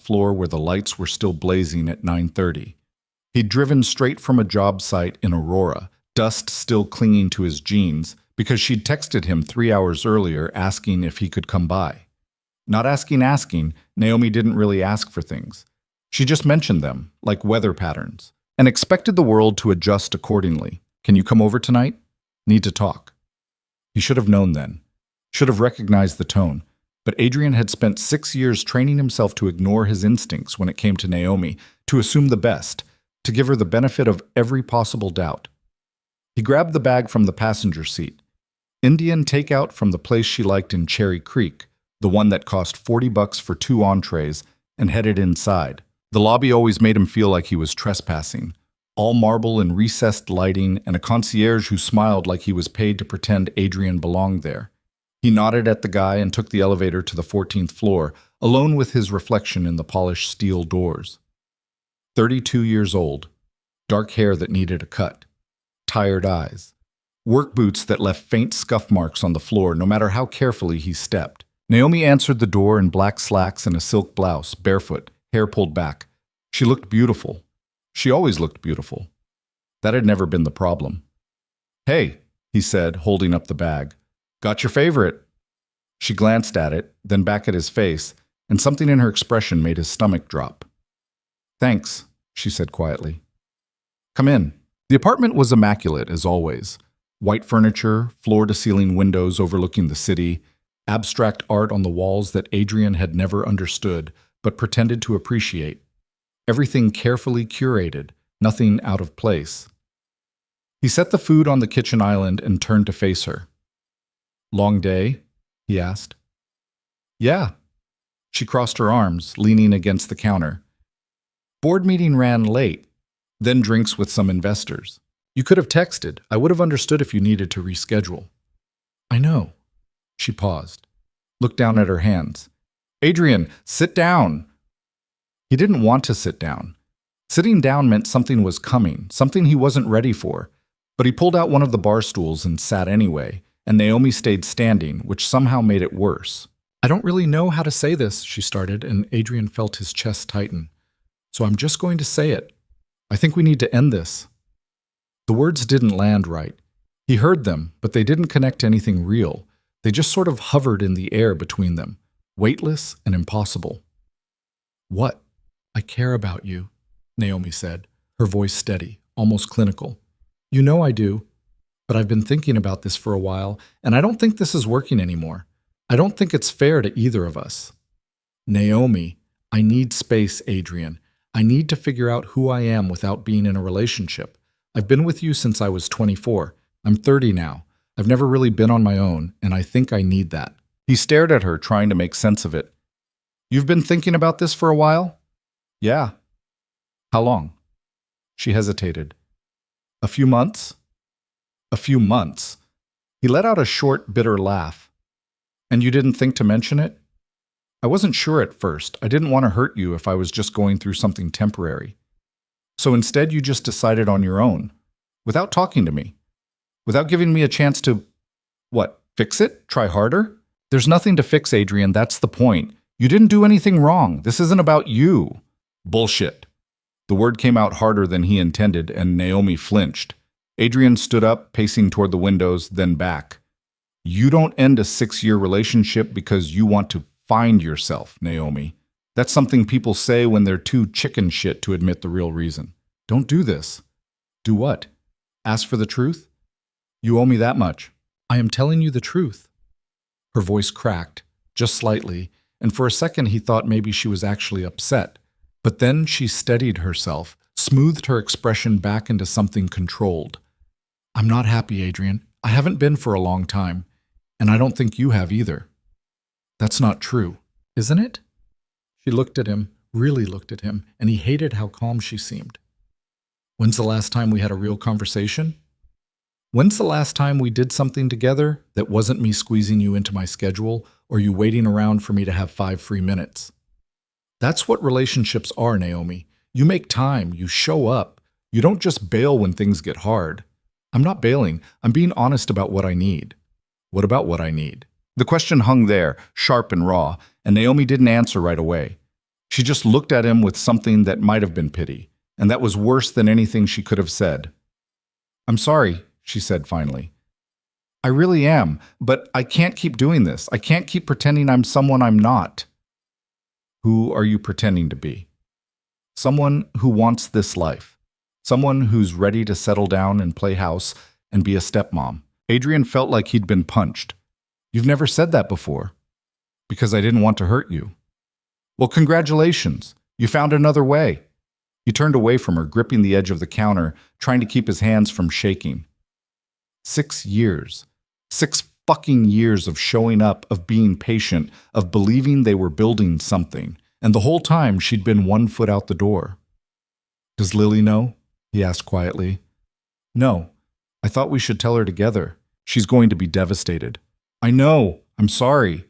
floor where the lights were still blazing at 9:30. He'd driven straight from a job site in Aurora, dust still clinging to his jeans, because she'd texted him 3 hours earlier asking if he could come by. Not asking, Naomi didn't really ask for things. She just mentioned them, like weather patterns, and expected the world to adjust accordingly. Can you come over tonight? Need to talk. He should have known then. Should have recognized the tone. But Adrian had spent 6 years training himself to ignore his instincts when it came to Naomi, to assume the best, to give her the benefit of every possible doubt. He grabbed the bag from the passenger seat. Indian takeout from the place she liked in Cherry Creek, the one that cost $40 for 2 entrees, and headed inside. The lobby always made him feel like he was trespassing. All marble and recessed lighting, and a concierge who smiled like he was paid to pretend Adrian belonged there. He nodded at the guy and took the elevator to the 14th floor, alone with his reflection in the polished steel doors. 32 years old, dark hair that needed a cut, tired eyes, work boots that left faint scuff marks on the floor no matter how carefully he stepped. Naomi answered the door in black slacks and a silk blouse, barefoot, hair pulled back. She looked beautiful. She always looked beautiful. That had never been the problem. "Hey," he said, holding up the bag. "Got your favorite." She glanced at it, then back at his face, and something in her expression made his stomach drop. "Thanks," she said quietly. "Come in." The apartment was immaculate, as always. White furniture, floor-to-ceiling windows overlooking the city, abstract art on the walls that Adrian had never understood, but pretended to appreciate. Everything carefully curated, nothing out of place. He set the food on the kitchen island and turned to face her. "Long day?" he asked. "Yeah." She crossed her arms, leaning against the counter. "Board meeting ran late, then drinks with some investors. You could have texted. I would have understood if you needed to reschedule." "I know." She paused, looked down at her hands. "Adrian, sit down." He didn't want to sit down. Sitting down meant something was coming, something he wasn't ready for. But he pulled out one of the bar stools and sat anyway, and Naomi stayed standing, which somehow made it worse. "I don't really know how to say this," she started, and Adrian felt his chest tighten. "So I'm just going to say it. I think we need to end this." The words didn't land right. He heard them, but they didn't connect to anything real. They just sort of hovered in the air between them, weightless and impossible. "What? I care about you," Naomi said, her voice steady, almost clinical. "You know I do, but I've been thinking about this for a while, and I don't think this is working anymore. I don't think it's fair to either of us." "Naomi, I need space, Adrian. I need to figure out who I am without being in a relationship. I've been with you since I was 24. I'm 30 now. I've never really been on my own, and I think I need that." He stared at her, trying to make sense of it. "You've been thinking about this for a while?" "Yeah." "How long?" She hesitated. "A few months?" "A few months?" He let out a short, bitter laugh. "And you didn't think to mention it?" "I wasn't sure at first. I didn't want to hurt you if I was just going through something temporary. So instead you just decided on your own, without talking to me, without giving me a chance to, what, fix it? Try harder?" "There's nothing to fix, Adrian. That's the point. You didn't do anything wrong. This isn't about you." "Bullshit." The word came out harder than he intended, and Naomi flinched. Adrian stood up, pacing toward the windows, then back. "You don't end a 6-year relationship because you want to find yourself, Naomi. That's something people say when they're too chicken shit to admit the real reason. Don't do this." "Do what? Ask for the truth?" "You owe me that much." "I am telling you the truth." Her voice cracked, just slightly, and for a second he thought maybe she was actually upset. But then she steadied herself, smoothed her expression back into something controlled. "I'm not happy, Adrian. I haven't been for a long time, and I don't think you have either." "That's not true, isn't it?" She looked at him, really looked at him, and he hated how calm she seemed. "When's the last time we had a real conversation? When's the last time we did something together that wasn't me squeezing you into my schedule or you waiting around for me to have 5 free minutes? That's what relationships are, Naomi. You make time, you show up. You don't just bail when things get hard. I'm not bailing. I'm being honest about what I need." "What about what I need?" The question hung there, sharp and raw, and Naomi didn't answer right away. She just looked at him with something that might have been pity, and that was worse than anything she could have said. "I'm sorry," she said finally. "I really am, but I can't keep doing this. I can't keep pretending I'm someone I'm not." "Who are you pretending to be?" "Someone who wants this life. Someone who's ready to settle down and play house and be a stepmom." Adrian felt like he'd been punched. "You've never said that before." "Because I didn't want to hurt you." "Well, congratulations. You found another way." He turned away from her, gripping the edge of the counter, trying to keep his hands from shaking. 6 years. 6 fucking years of showing up, of being patient, of believing they were building something. And the whole time she'd been 1 foot out the door. "Does Lily know?" he asked quietly. "No. I thought we should tell her together. She's going to be devastated." "I know. I'm sorry."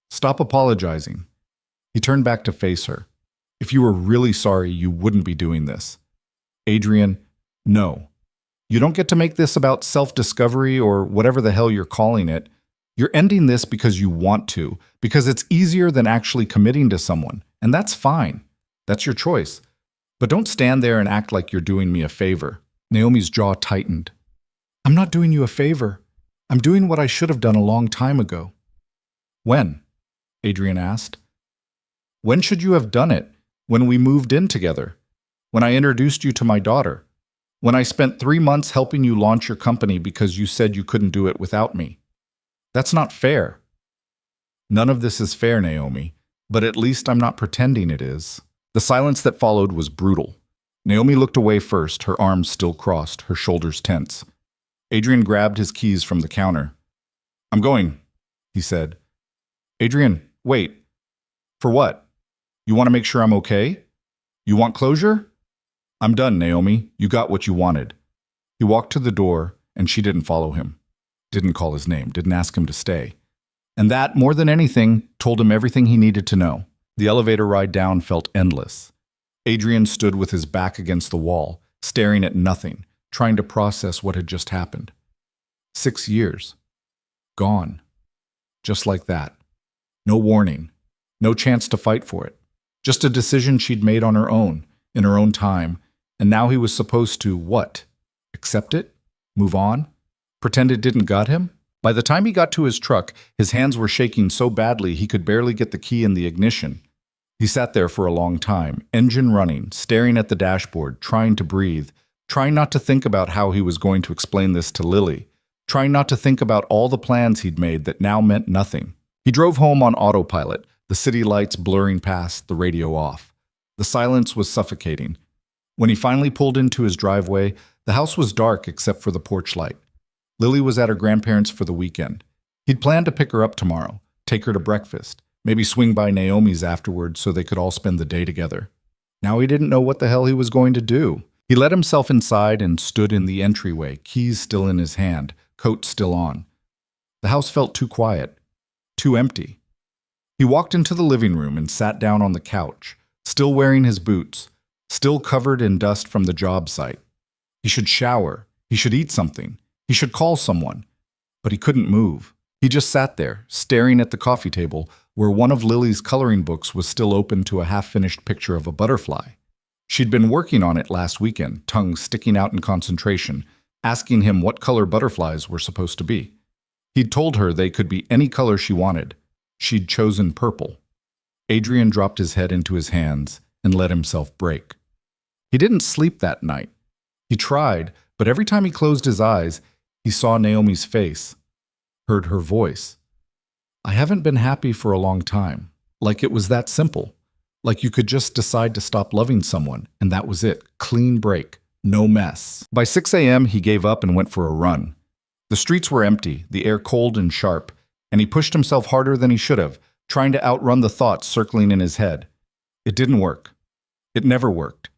"Stop apologizing." He turned back to face her. "If you were really sorry, you wouldn't be doing this." "Adrian, no. You don't get to make this about self-discovery or whatever the hell you're calling it. You're ending this because you want to, because it's easier than actually committing to someone, and that's fine. That's your choice. But don't stand there and act like you're doing me a favor." Naomi's jaw tightened. "I'm not doing you a favor. I'm doing what I should have done a long time ago." "When?" Adrian asked. "When should you have done it? When we moved in together? When I introduced you to my daughter? When I spent 3 months helping you launch your company because you said you couldn't do it without me? That's not fair." "None of this is fair, Naomi, but at least I'm not pretending it is." The silence that followed was brutal. Naomi looked away first, her arms still crossed, her shoulders tense. Adrian grabbed his keys from the counter. "I'm going," he said. "Adrian, wait. For what? You want to make sure I'm okay? You want closure?" "I'm done, Naomi. You got what you wanted." He walked to the door, and she didn't follow him. Didn't call his name, didn't ask him to stay. And that, more than anything, told him everything he needed to know. The elevator ride down felt endless. Adrian stood with his back against the wall, staring at nothing, trying to process what had just happened. 6 years. Gone. Just like that. No warning. No chance to fight for it. Just a decision she'd made on her own, in her own time, and now he was supposed to, what? Accept it? Move on? Pretend it didn't got him? By the time he got to his truck, his hands were shaking so badly he could barely get the key in the ignition. He sat there for a long time, engine running, staring at the dashboard, trying to breathe, trying not to think about how he was going to explain this to Lily, trying not to think about all the plans he'd made that now meant nothing. He drove home on autopilot, the city lights blurring past, the radio off. The silence was suffocating. When he finally pulled into his driveway, the house was dark except for the porch light. Lily was at her grandparents' for the weekend. He'd planned to pick her up tomorrow, take her to breakfast, maybe swing by Naomi's afterwards so they could all spend the day together. Now he didn't know what the hell he was going to do. He let himself inside and stood in the entryway, keys still in his hand, coat still on. The house felt too quiet, too empty. He walked into the living room and sat down on the couch, still wearing his boots, still covered in dust from the job site. He should shower. He should eat something. He should call someone. But he couldn't move. He just sat there, staring at the coffee table, where one of Lily's coloring books was still open to a half-finished picture of a butterfly. She'd been working on it last weekend, tongue sticking out in concentration, asking him what color butterflies were supposed to be. He'd told her they could be any color she wanted. She'd chosen purple. Adrian dropped his head into his hands and let himself break. He didn't sleep that night. He tried, but every time he closed his eyes, he saw Naomi's face, heard her voice. "I haven't been happy for a long time." Like it was that simple. Like you could just decide to stop loving someone, and that was it. Clean break. No mess. By 6 a.m., he gave up and went for a run. The streets were empty, the air cold and sharp, and he pushed himself harder than he should have, trying to outrun the thoughts circling in his head. It didn't work. It never worked.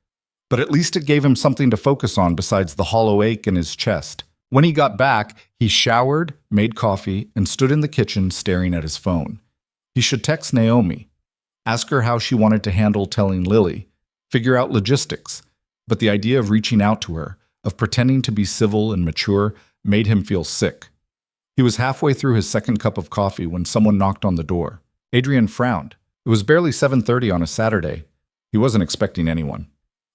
But at least it gave him something to focus on besides the hollow ache in his chest. When he got back, he showered, made coffee, and stood in the kitchen staring at his phone. He should text Naomi, ask her how she wanted to handle telling Lily, figure out logistics. But the idea of reaching out to her, of pretending to be civil and mature, made him feel sick. He was halfway through his second cup of coffee when someone knocked on the door. Adrian frowned. It was barely 7:30 on a Saturday. He wasn't expecting anyone.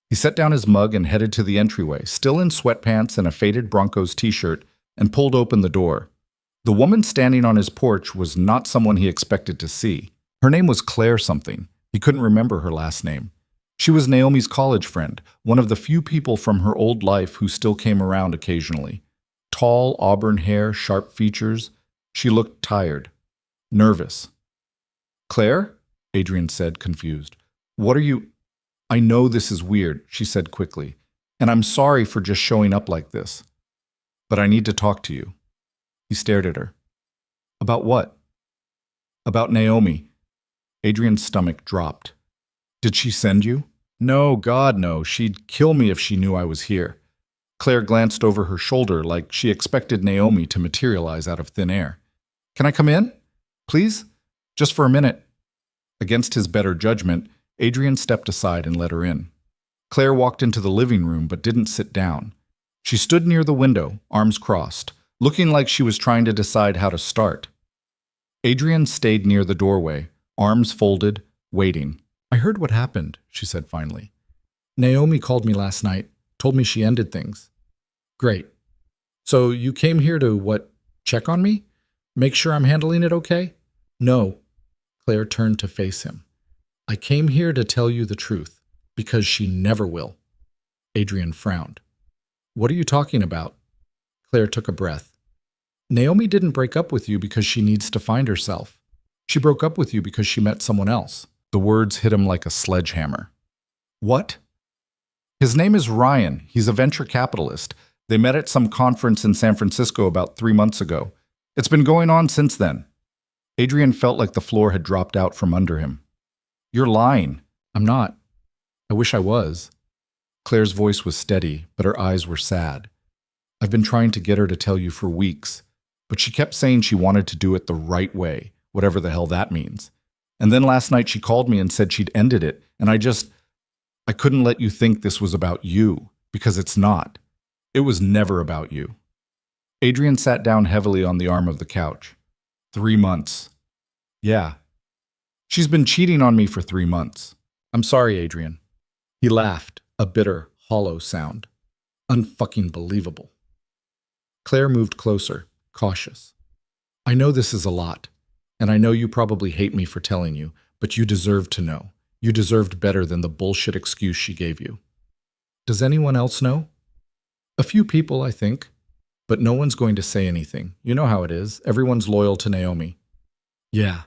He set down his mug and headed to the entryway, still in sweatpants and a faded Broncos t-shirt, and pulled open the door. The woman standing on his porch was not someone he expected to see. Her name was Claire something. He couldn't remember her last name. She was Naomi's college friend, one of the few people from her old life who still came around occasionally. Tall, auburn hair, sharp features. She looked tired, nervous. "Claire?" Adrian said, confused. "What are you—" "I know this is weird," she said quickly, "and I'm sorry for just showing up like this. But I need to talk to you." He stared at her. "About what?" "About Naomi." Adrian's stomach dropped. "Did she send you?" "No, God, no. She'd kill me if she knew I was here." Claire glanced over her shoulder like she expected Naomi to materialize out of thin air. "Can I come in? Please? Just for a minute." Against his better judgment, Adrian stepped aside and let her in. Claire walked into the living room but didn't sit down. She stood near the window, arms crossed, looking like she was trying to decide how to start. Adrian stayed near the doorway, arms folded, waiting. "I heard what happened," she said finally. "Naomi called me last night, told me she ended things." "Great. So you came here to, check on me? Make sure I'm handling it okay?" "No." Claire turned to face him. "I came here to tell you the truth, because she never will." Adrian frowned. "What are you talking about?" Claire took a breath. "Naomi didn't break up with you because she needs to find herself. She broke up with you because she met someone else." The words hit him like a sledgehammer. "What?" "His name is Ryan. He's a venture capitalist. They met at some conference in San Francisco about 3 months ago. It's been going on since then." Adrian felt like the floor had dropped out from under him. "You're lying." "I'm not. I wish I was." Claire's voice was steady, but her eyes were sad. "I've been trying to get her to tell you for weeks, but she kept saying she wanted to do it the right way, whatever the hell that means. And then last night she called me and said she'd ended it, and I couldn't let you think this was about you, because it's not. It was never about you." Adrian sat down heavily on the arm of the couch. 3 months. "Yeah. She's been cheating on me for 3 months. I'm sorry, Adrian." He laughed, a bitter, hollow sound. "Unfucking believable." Claire moved closer, cautious. "I know this is a lot, and I know you probably hate me for telling you, but you deserved to know. You deserved better than the bullshit excuse she gave you." "Does anyone else know?" "A few people, I think. But no one's going to say anything. You know how it is. Everyone's loyal to Naomi." "Yeah."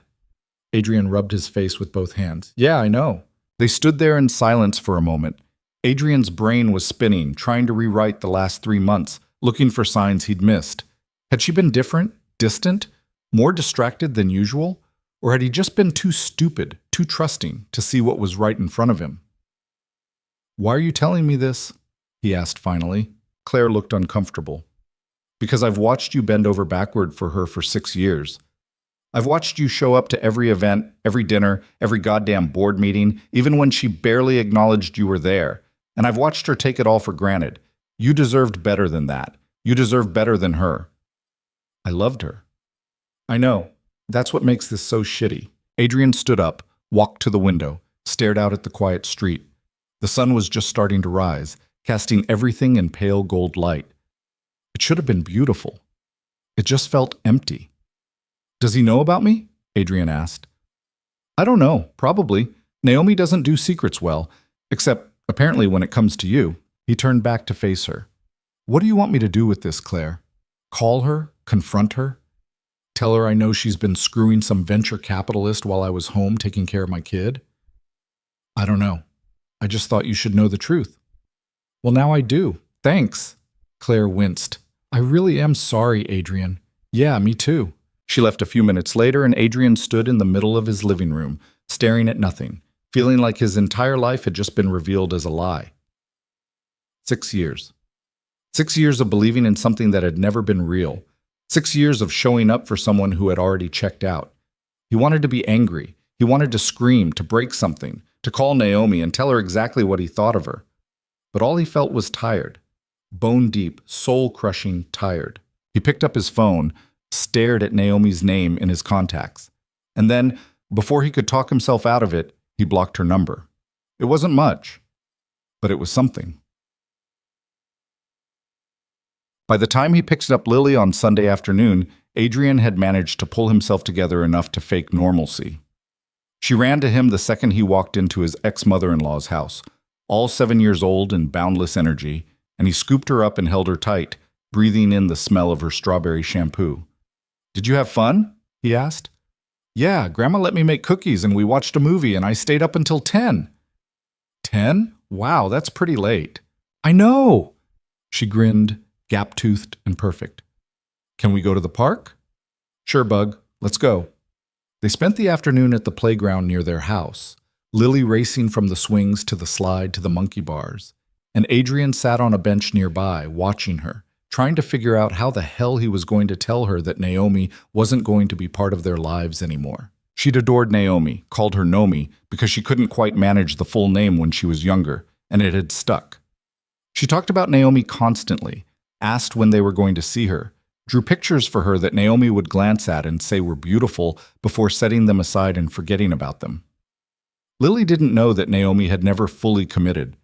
Adrian rubbed his face with both hands. "Yeah, I know." They stood there in silence for a moment. Adrian's brain was spinning, trying to rewrite the last 3 months, looking for signs he'd missed. Had she been different, distant, more distracted than usual? Or had he just been too stupid, too trusting, to see what was right in front of him? "Why are you telling me this?" he asked finally. Claire looked uncomfortable. "Because I've watched you bend over backward for her for 6 years. I've watched you show up to every event, every dinner, every goddamn board meeting, even when she barely acknowledged you were there. And I've watched her take it all for granted. You deserved better than that. You deserve better than her." "I loved her." "I know. That's what makes this so shitty." Adrian stood up, walked to the window, stared out at the quiet street. The sun was just starting to rise, casting everything in pale gold light. It should have been beautiful. It just felt empty. "Does he know about me?" Adrian asked. "I don't know. Probably. Naomi doesn't do secrets well, except apparently when it comes to you." He turned back to face her. "What do you want me to do with this, Claire? Call her? Confront her? Tell her I know she's been screwing some venture capitalist while I was home taking care of my kid?" "I don't know. I just thought you should know the truth." "Well, now I do. Thanks." Claire winced. "I really am sorry, Adrian." "Yeah, me too." She left a few minutes later, and Adrian stood in the middle of his living room, staring at nothing, feeling like his entire life had just been revealed as a lie. 6 years. 6 years of believing in something that had never been real. 6 years of showing up for someone who had already checked out. He wanted to be angry. He wanted to scream, to break something, to call Naomi and tell her exactly what he thought of her. But all he felt was tired. Bone deep, soul-crushing tired. He picked up his phone, stared at Naomi's name in his contacts. And then, Before he could talk himself out of it, he blocked her number. It wasn't much, but it was something. By the time he picked up Lily on Sunday afternoon, Adrian had managed to pull himself together enough to fake normalcy. She ran to him the second he walked into his ex-mother-in-law's house, all 7 years old and boundless energy, and he scooped her up and held her tight, breathing in the smell of her strawberry shampoo. "Did you have fun?" he asked. "Yeah, Grandma let me make cookies and we watched a movie and I stayed up until 10. 10? Wow, that's pretty late." "I know!" She grinned, gap-toothed and perfect. "Can we go to the park?" "Sure, Bug. Let's go." They spent the afternoon at the playground near their house, Lily racing from the swings to the slide to the monkey bars, and Adrian sat on a bench nearby, watching her, trying to figure out how the hell he was going to tell her that Naomi wasn't going to be part of their lives anymore. She'd adored Naomi, called her Nomi, because she couldn't quite manage the full name when she was younger, and it had stuck. She talked about Naomi constantly, asked when they were going to see her, drew pictures for her that Naomi would glance at and say were beautiful before setting them aside and forgetting about them. Lily didn't know that Naomi had never fully committed,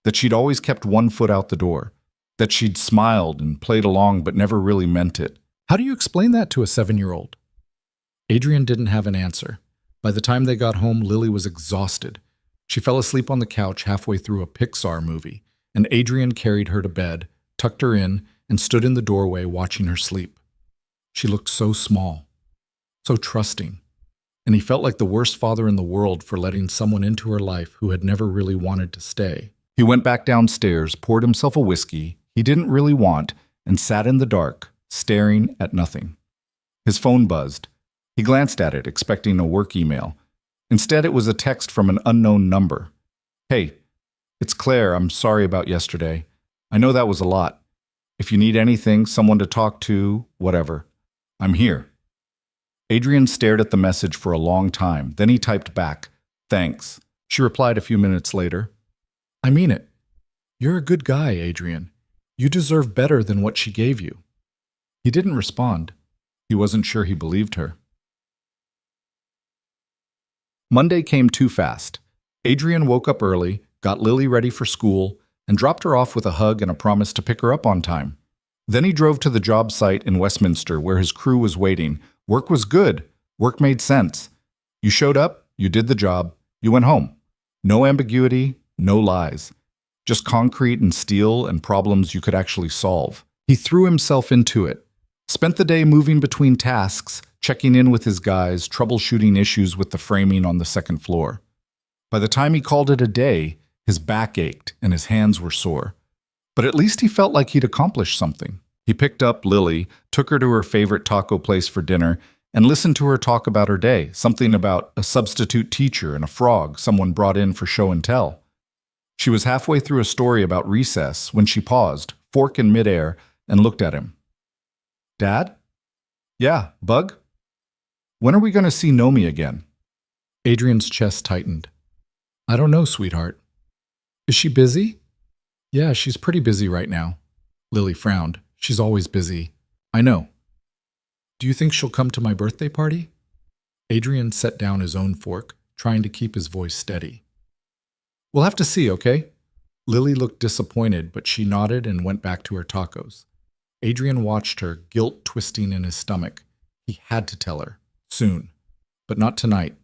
that she'd always kept one foot out the door, that she'd smiled and played along but never really meant it. How do you explain that to a 7-year-old? Adrian didn't have an answer. By the time they got home, Lily was exhausted. She fell asleep on the couch halfway through a Pixar movie, and Adrian carried her to bed, tucked her in, and stood in the doorway watching her sleep. She looked so small, so trusting, and he felt like the worst father in the world for letting someone into her life who had never really wanted to stay. He went back downstairs, poured himself a whiskey he didn't really want, and sat in the dark, staring at nothing. His phone buzzed. He glanced at it, expecting a work email. Instead, it was a text from an unknown number. "Hey, it's Claire. I'm sorry about yesterday. I know that was a lot. If you need anything, someone to talk to, whatever, I'm here." Adrian stared at the message for a long time. Then he typed back, "Thanks." She replied a few minutes later, "I mean it. You're a good guy, Adrian. You deserve better than what she gave you." He didn't respond. He wasn't sure he believed her. Monday came too fast. Adrian woke up early, got Lily ready for school, and dropped her off with a hug and a promise to pick her up on time. Then he drove to the job site in Westminster where his crew was waiting. Work was good. Work made sense. You showed up, you did the job, you went home. No ambiguity, no lies. Just concrete and steel and problems you could actually solve. He threw himself into it. Spent the day moving between tasks, checking in with his guys, troubleshooting issues with the framing on the second floor. By the time he called it a day, his back ached and his hands were sore. But at least he felt like he'd accomplished something. He picked up Lily, took her to her favorite taco place for dinner, and listened to her talk about her day, something about a substitute teacher and a frog someone brought in for show and tell. She was halfway through a story about recess when she paused, fork in midair, and looked at him. "Dad?" "Yeah, Bug? When are we going to see Nomi again?" Adrian's chest tightened. "I don't know, sweetheart." "Is she busy?" "Yeah, she's pretty busy right now." Lily frowned. "She's always busy." "I know." "Do you think she'll come to my birthday party?" Adrian set down his own fork, trying to keep his voice steady. "We'll have to see, okay?" Lily looked disappointed, but she nodded and went back to her tacos. Adrian watched her, guilt twisting in his stomach. He had to tell her. Soon. But not tonight.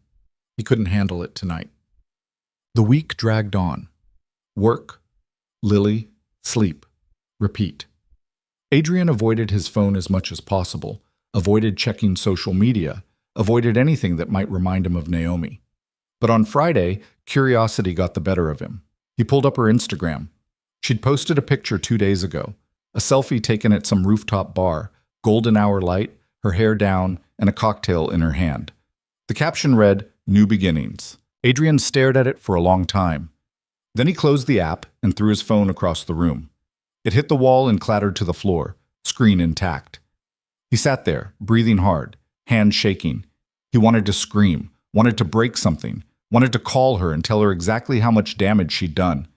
He couldn't handle it tonight. The week dragged on. Work, Lily, sleep, repeat. Adrian avoided his phone as much as possible, avoided checking social media, avoided anything that might remind him of Naomi. But on Friday, curiosity got the better of him. He pulled up her Instagram. She'd posted a picture 2 days ago, a selfie taken at some rooftop bar, golden hour light, her hair down, and a cocktail in her hand. The caption read, "New Beginnings." Adrian stared at it for a long time. Then he closed the app and threw his phone across the room. It hit the wall and clattered to the floor, screen intact. He sat there, breathing hard, hands shaking. He wanted to scream, wanted to break something, wanted to call her and tell her exactly how much damage she'd done.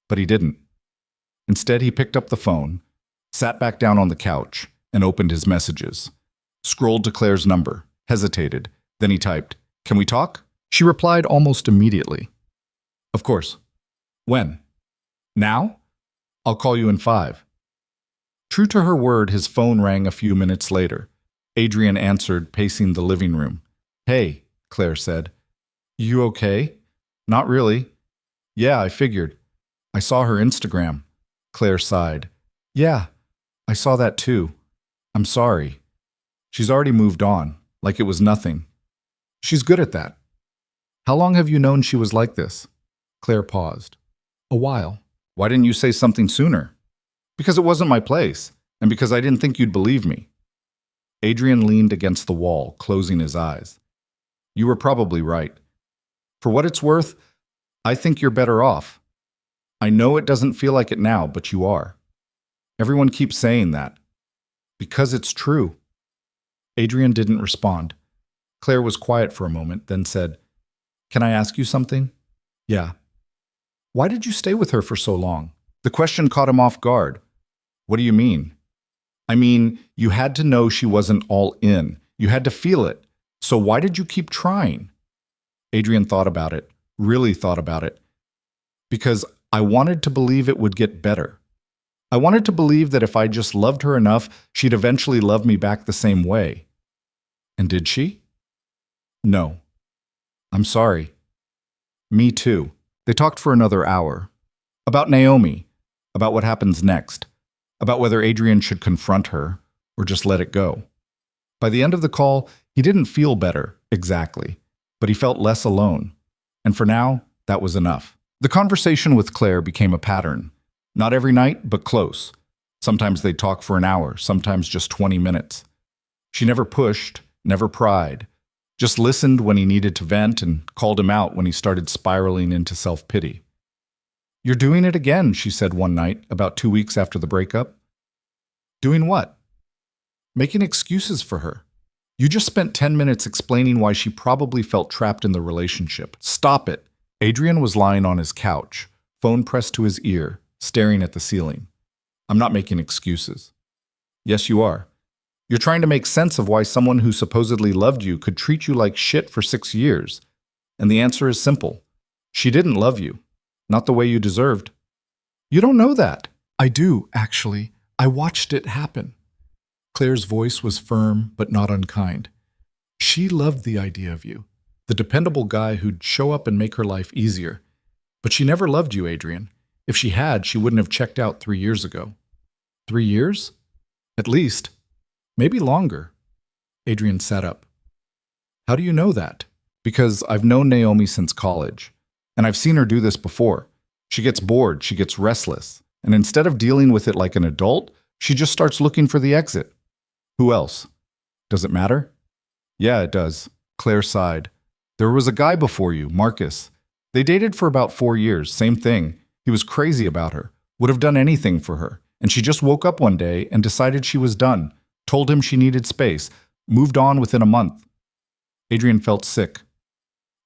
But he didn't. Instead, he picked up the phone, sat back down on the couch, and opened his messages. Scrolled to Claire's number, hesitated, then he typed, Can we talk? She replied almost immediately. Of course. When? Now? I'll call you in 5. True to her word, his phone rang a few minutes later. Adrian answered, pacing the living room. Hey, Claire said. You okay? Not really. Yeah, I figured. I saw her Instagram. Claire sighed. Yeah, I saw that too. I'm sorry. She's already moved on, like it was nothing. She's good at that. How long have you known she was like this? Claire paused. A while. Why didn't you say something sooner? Because it wasn't my place, and because I didn't think you'd believe me. Adrian leaned against the wall, closing his eyes. You were probably right. For what it's worth, I think you're better off. I know it doesn't feel like it now, but you are. Everyone keeps saying that. Because it's true. Adrian didn't respond. Claire was quiet for a moment, then said, Can I ask you something? Yeah. Why did you stay with her for so long? The question caught him off guard. What do you mean? I mean, you had to know she wasn't all in. You had to feel it. So why did you keep trying? Adrian thought about it, really thought about it. Because I wanted to believe it would get better. I wanted to believe that if I just loved her enough, she'd eventually love me back the same way. And did she? No. I'm sorry. Me too. They talked for another hour. About Naomi, about what happens next, about whether Adrian should confront her or just let it go. By the end of the call, he didn't feel better, exactly, but he felt less alone. And for now, that was enough. The conversation with Claire became a pattern. Not every night, but close. Sometimes they'd talk for an hour, sometimes just 20 minutes. She never pushed, never pried, just listened when he needed to vent and called him out when he started spiraling into self-pity. You're doing it again, she said one night, about 2 weeks after the breakup. Doing what? Making excuses for her. You just spent 10 minutes explaining why she probably felt trapped in the relationship. Stop it. Adrian was lying on his couch, phone pressed to his ear, staring at the ceiling. I'm not making excuses. Yes, you are. You're trying to make sense of why someone who supposedly loved you could treat you like shit for 6 years. And the answer is simple. She didn't love you. Not the way you deserved. You don't know that. I do, actually. I watched it happen. Claire's voice was firm but not unkind. She loved the idea of you, the dependable guy who'd show up and make her life easier. But she never loved you, Adrian. If she had, she wouldn't have checked out 3 years ago. 3 years? At least. Maybe longer. Adrian sat up. How do you know that? Because I've known Naomi since college. And I've seen her do this before. She gets bored, she gets restless. And instead of dealing with it like an adult, she just starts looking for the exit. Who else? Does it matter? Yeah, it does. Claire sighed. There was a guy before you, Marcus. They dated for about 4 years, same thing. He was crazy about her, would have done anything for her. And she just woke up one day and decided she was done, told him she needed space, moved on within a month. Adrian felt sick.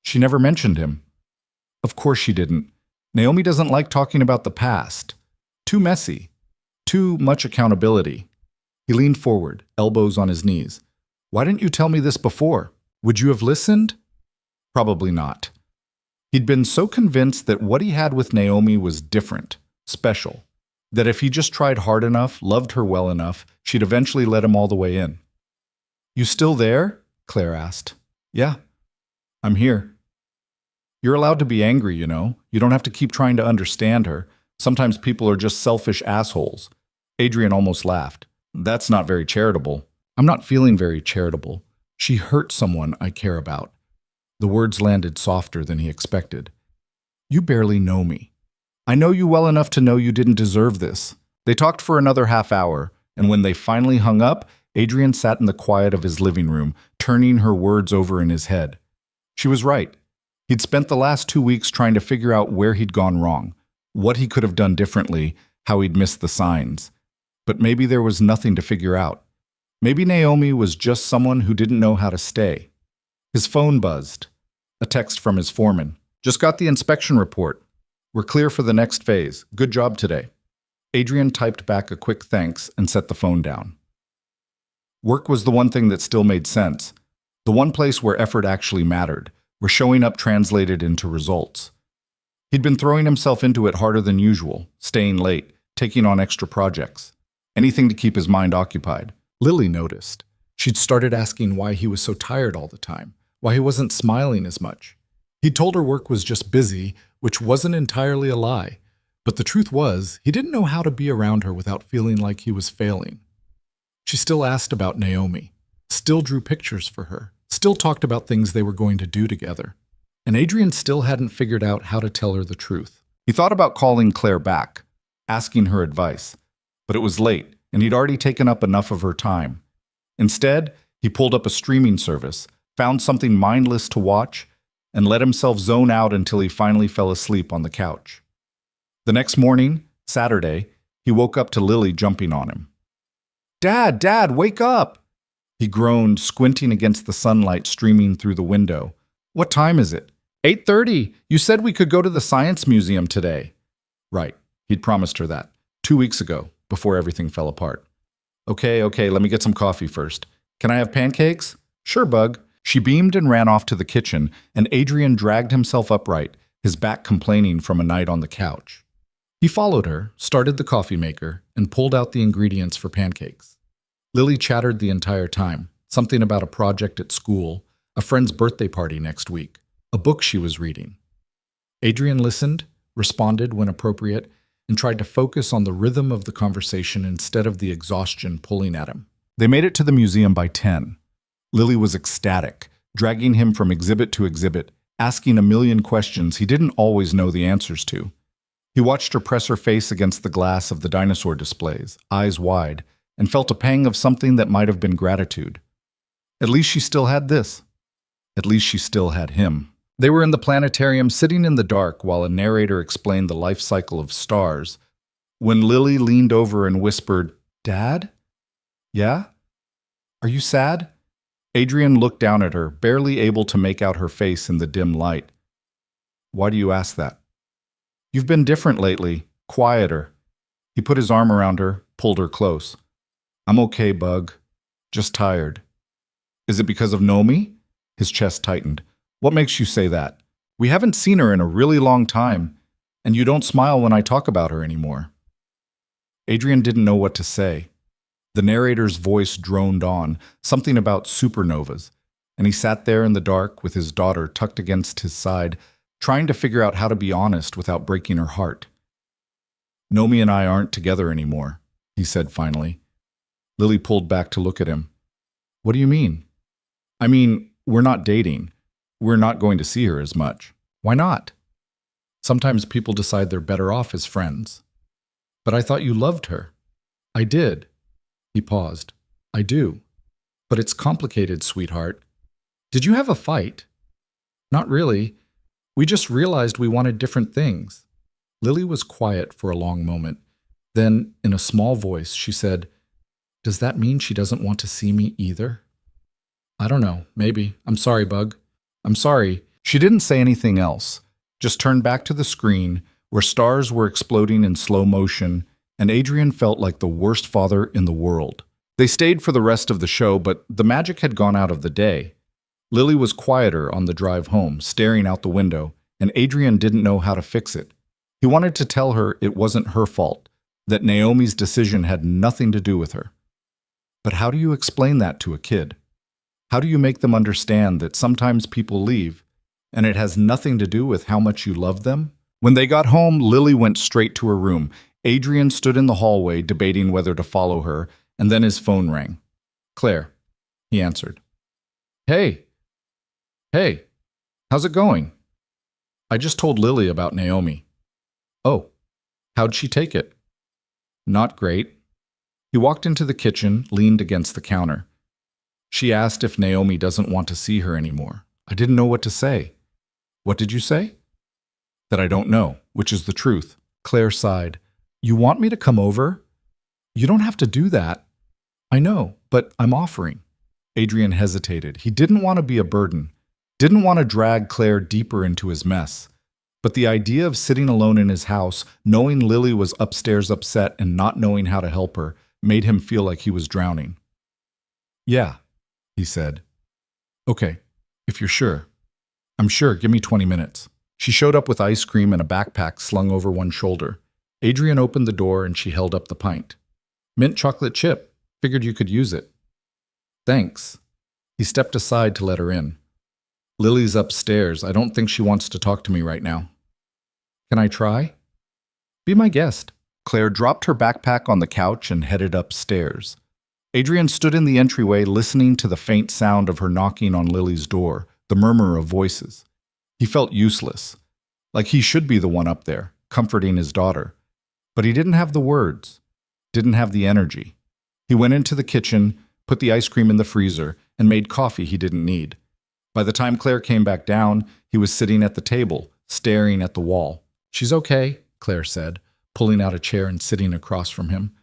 She never mentioned him. Of course she didn't. Naomi doesn't like talking about the past. Too messy. Too much accountability. He leaned forward, elbows on his knees. Why didn't you tell me this before? Would you have listened? Probably not. He'd been so convinced that what he had with Naomi was different, special, that if he just tried hard enough, loved her well enough, she'd eventually let him all the way in. You still there? Claire asked. Yeah, I'm here. You're allowed to be angry, you know. You don't have to keep trying to understand her. Sometimes people are just selfish assholes. Adrian almost laughed. That's not very charitable. I'm not feeling very charitable. She hurt someone I care about. The words landed softer than he expected. You barely know me. I know you well enough to know you didn't deserve this. They talked for another half hour, and when they finally hung up, Adrian sat in the quiet of his living room, turning her words over in his head. She was right. He'd spent the last 2 weeks trying to figure out where he'd gone wrong, what he could have done differently, how he'd missed the signs. But maybe there was nothing to figure out. Maybe Naomi was just someone who didn't know how to stay. His phone buzzed. A text from his foreman. Just got the inspection report. We're clear for the next phase. Good job today. Adrian typed back a quick thanks and set the phone down. Work was the one thing that still made sense. The one place where effort actually mattered, where showing up translated into results. He'd been throwing himself into it harder than usual, staying late, taking on extra projects. Anything to keep his mind occupied. Lily noticed. She'd started asking why he was so tired all the time, why he wasn't smiling as much. He'd told her work was just busy, which wasn't entirely a lie. But the truth was, he didn't know how to be around her without feeling like he was failing. She still asked about Naomi, still drew pictures for her, still talked about things they were going to do together. And Adrian still hadn't figured out how to tell her the truth. He thought about calling Claire back, asking her advice, but it was late, and he'd already taken up enough of her time. Instead, he pulled up a streaming service, found something mindless to watch, and let himself zone out until he finally fell asleep on the couch. The next morning, Saturday, he woke up to Lily jumping on him. "Dad, Dad, wake up!" He groaned, squinting against the sunlight streaming through the window. "What time is it?" 8:30. You said we could go to the Science Museum today." Right. He'd promised her that 2 weeks ago, before everything fell apart. Okay, let me get some coffee first. Can I have pancakes? Sure, Bug. She beamed and ran off to the kitchen, and Adrian dragged himself upright, his back complaining from a night on the couch. He followed her, started the coffee maker, and pulled out the ingredients for pancakes. Lily chattered the entire time, something about a project at school, a friend's birthday party next week, a book she was reading. Adrian listened, responded when appropriate, and tried to focus on the rhythm of the conversation instead of the exhaustion pulling at him. They made it to the museum by 10. Lily was ecstatic, dragging him from exhibit to exhibit, asking a million questions he didn't always know the answers to. He watched her press her face against the glass of the dinosaur displays, eyes wide, and felt a pang of something that might have been gratitude. At least she still had this. At least she still had him. They were in the planetarium sitting in the dark while a narrator explained the life cycle of stars, when Lily leaned over and whispered, "Dad? Yeah? Are you sad?" Adrian looked down at her, barely able to make out her face in the dim light. "Why do you ask that?" "You've been different lately, quieter." He put his arm around her, pulled her close. "I'm okay, Bug. Just tired." "Is it because of Nomi?" His chest tightened. "What makes you say that? We haven't seen her in a really long time, and you don't smile when I talk about her anymore." Adrian didn't know what to say. The narrator's voice droned on, something about supernovas, and he sat there in the dark with his daughter tucked against his side, trying to figure out how to be honest without breaking her heart. "Nomi and I aren't together anymore," he said finally. Lily pulled back to look at him. "What do you mean?" "I mean, we're not dating. We're not going to see her as much." "Why not?" "Sometimes people decide they're better off as friends." "But I thought you loved her." "I did." He paused. "I do. But it's complicated, sweetheart." "Did you have a fight?" "Not really. We just realized we wanted different things." Lily was quiet for a long moment. Then, in a small voice, she said, "Does that mean she doesn't want to see me either?" "I don't know. Maybe. I'm sorry, Bug." "I'm sorry." She didn't say anything else, just turned back to the screen where stars were exploding in slow motion, and Adrian felt like the worst father in the world. They stayed for the rest of the show, but the magic had gone out of the day. Lily was quieter on the drive home, staring out the window, and Adrian didn't know how to fix it. He wanted to tell her it wasn't her fault, that Naomi's decision had nothing to do with her. But how do you explain that to a kid? How do you make them understand that sometimes people leave, and it has nothing to do with how much you love them? When they got home, Lily went straight to her room. Adrian stood in the hallway debating whether to follow her, and then his phone rang. "Claire," he answered. Hey, how's it going?" "I just told Lily about Naomi." "Oh, how'd she take it?" "Not great." He walked into the kitchen, leaned against the counter. "She asked if Naomi doesn't want to see her anymore. I didn't know what to say." "What did you say?" "That I don't know, which is the truth." Claire sighed. "You want me to come over?" "You don't have to do that." "I know, but I'm offering." Adrian hesitated. He didn't want to be a burden, didn't want to drag Claire deeper into his mess. But the idea of sitting alone in his house, knowing Lily was upstairs upset and not knowing how to help her, made him feel like he was drowning. "Yeah," he said. Okay, if you're sure. I'm sure, give me 20 minutes. She showed up with ice cream and a backpack slung over one shoulder. Adrian opened the door and she held up the pint. Mint chocolate chip. Figured you could use it. Thanks. He stepped aside to let her in. Lily's upstairs. I don't think she wants to talk to me right now. Can I try? Be my guest. Claire dropped her backpack on the couch and headed upstairs. Adrian stood in the entryway listening to the faint sound of her knocking on Lily's door, the murmur of voices. He felt useless, like he should be the one up there, comforting his daughter. But he didn't have the words, didn't have the energy. He went into the kitchen, put the ice cream in the freezer, and made coffee he didn't need. By the time Claire came back down, he was sitting at the table, staring at the wall. She's okay, Claire said, pulling out a chair and sitting across from him.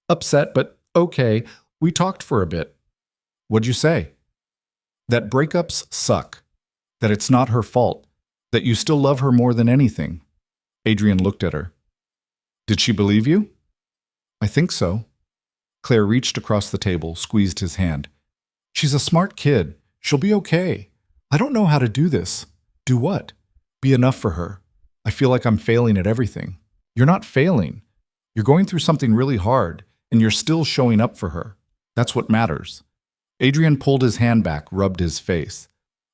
Upset, but okay. We talked for a bit. What'd you say? That breakups suck. That it's not her fault. That you still love her more than anything. Adrian looked at her. Did she believe you? I think so. Claire reached across the table, squeezed his hand. She's a smart kid. She'll be okay. I don't know how to do this. Do what? Be enough for her. I feel like I'm failing at everything. You're not failing. You're going through something really hard, and you're still showing up for her. That's what matters. Adrian pulled his hand back, rubbed his face.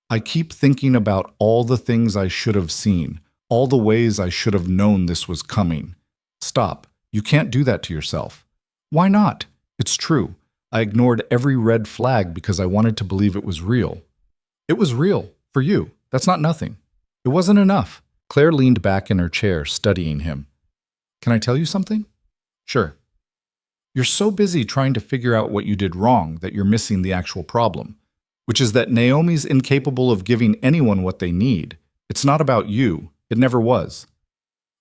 I keep thinking about all the things I should have seen, all the ways I should have known this was coming. Stop. You can't do that to yourself. Why not? It's true. I ignored every red flag because I wanted to believe it was real. It was real. For you. That's not nothing. It wasn't enough. Claire leaned back in her chair, studying him. Can I tell you something? Sure. You're so busy trying to figure out what you did wrong that you're missing the actual problem, which is that Naomi's incapable of giving anyone what they need. It's not about you. It never was.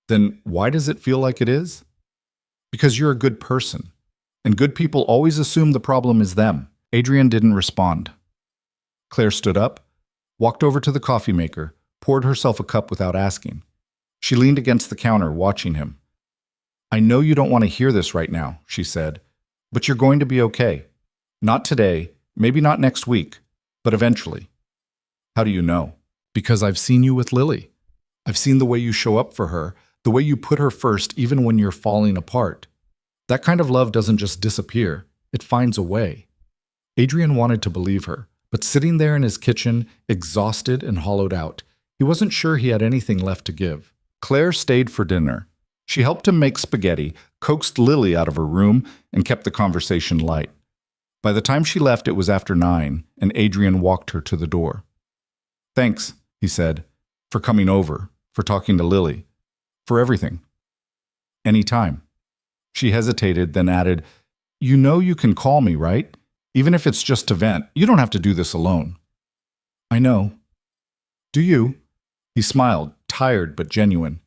Then why does it feel like it is? Because you're a good person, and good people always assume the problem is them. Adrian didn't respond. Claire stood up, walked over to the coffee maker, poured herself a cup without asking. She leaned against the counter, watching him. I know you don't want to hear this right now, she said, but you're going to be okay. Not today, maybe not next week, but eventually. How do you know? Because I've seen you with Lily. I've seen the way you show up for her, the way you put her first even when you're falling apart. That kind of love doesn't just disappear, it finds a way. Adrian wanted to believe her, but sitting there in his kitchen, exhausted and hollowed out, he wasn't sure he had anything left to give. Claire stayed for dinner. She helped him make spaghetti, coaxed Lily out of her room, and kept the conversation light. By the time she left, it was after 9, and Adrian walked her to the door. Thanks, he said, for coming over, for talking to Lily, for everything. Anytime. She hesitated, then added, You know you can call me, right? Even if it's just to vent, you don't have to do this alone. I know. Do you? He smiled, tired but genuine.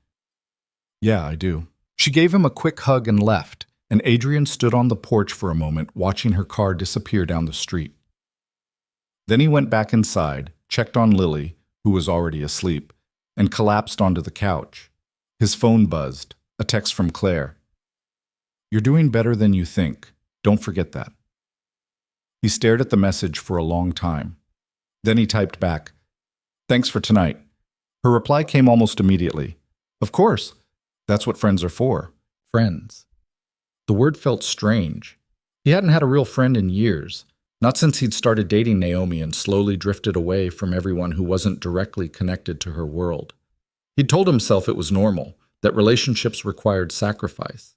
Yeah, I do. She gave him a quick hug and left, and Adrian stood on the porch for a moment, watching her car disappear down the street. Then he went back inside, checked on Lily, who was already asleep, and collapsed onto the couch. His phone buzzed, a text from Claire. You're doing better than you think. Don't forget that. He stared at the message for a long time. Then he typed back, Thanks for tonight. Her reply came almost immediately. Of course. That's what friends are for. Friends. The word felt strange. He hadn't had a real friend in years, not since he'd started dating Naomi and slowly drifted away from everyone who wasn't directly connected to her world. He'd told himself it was normal, that relationships required sacrifice.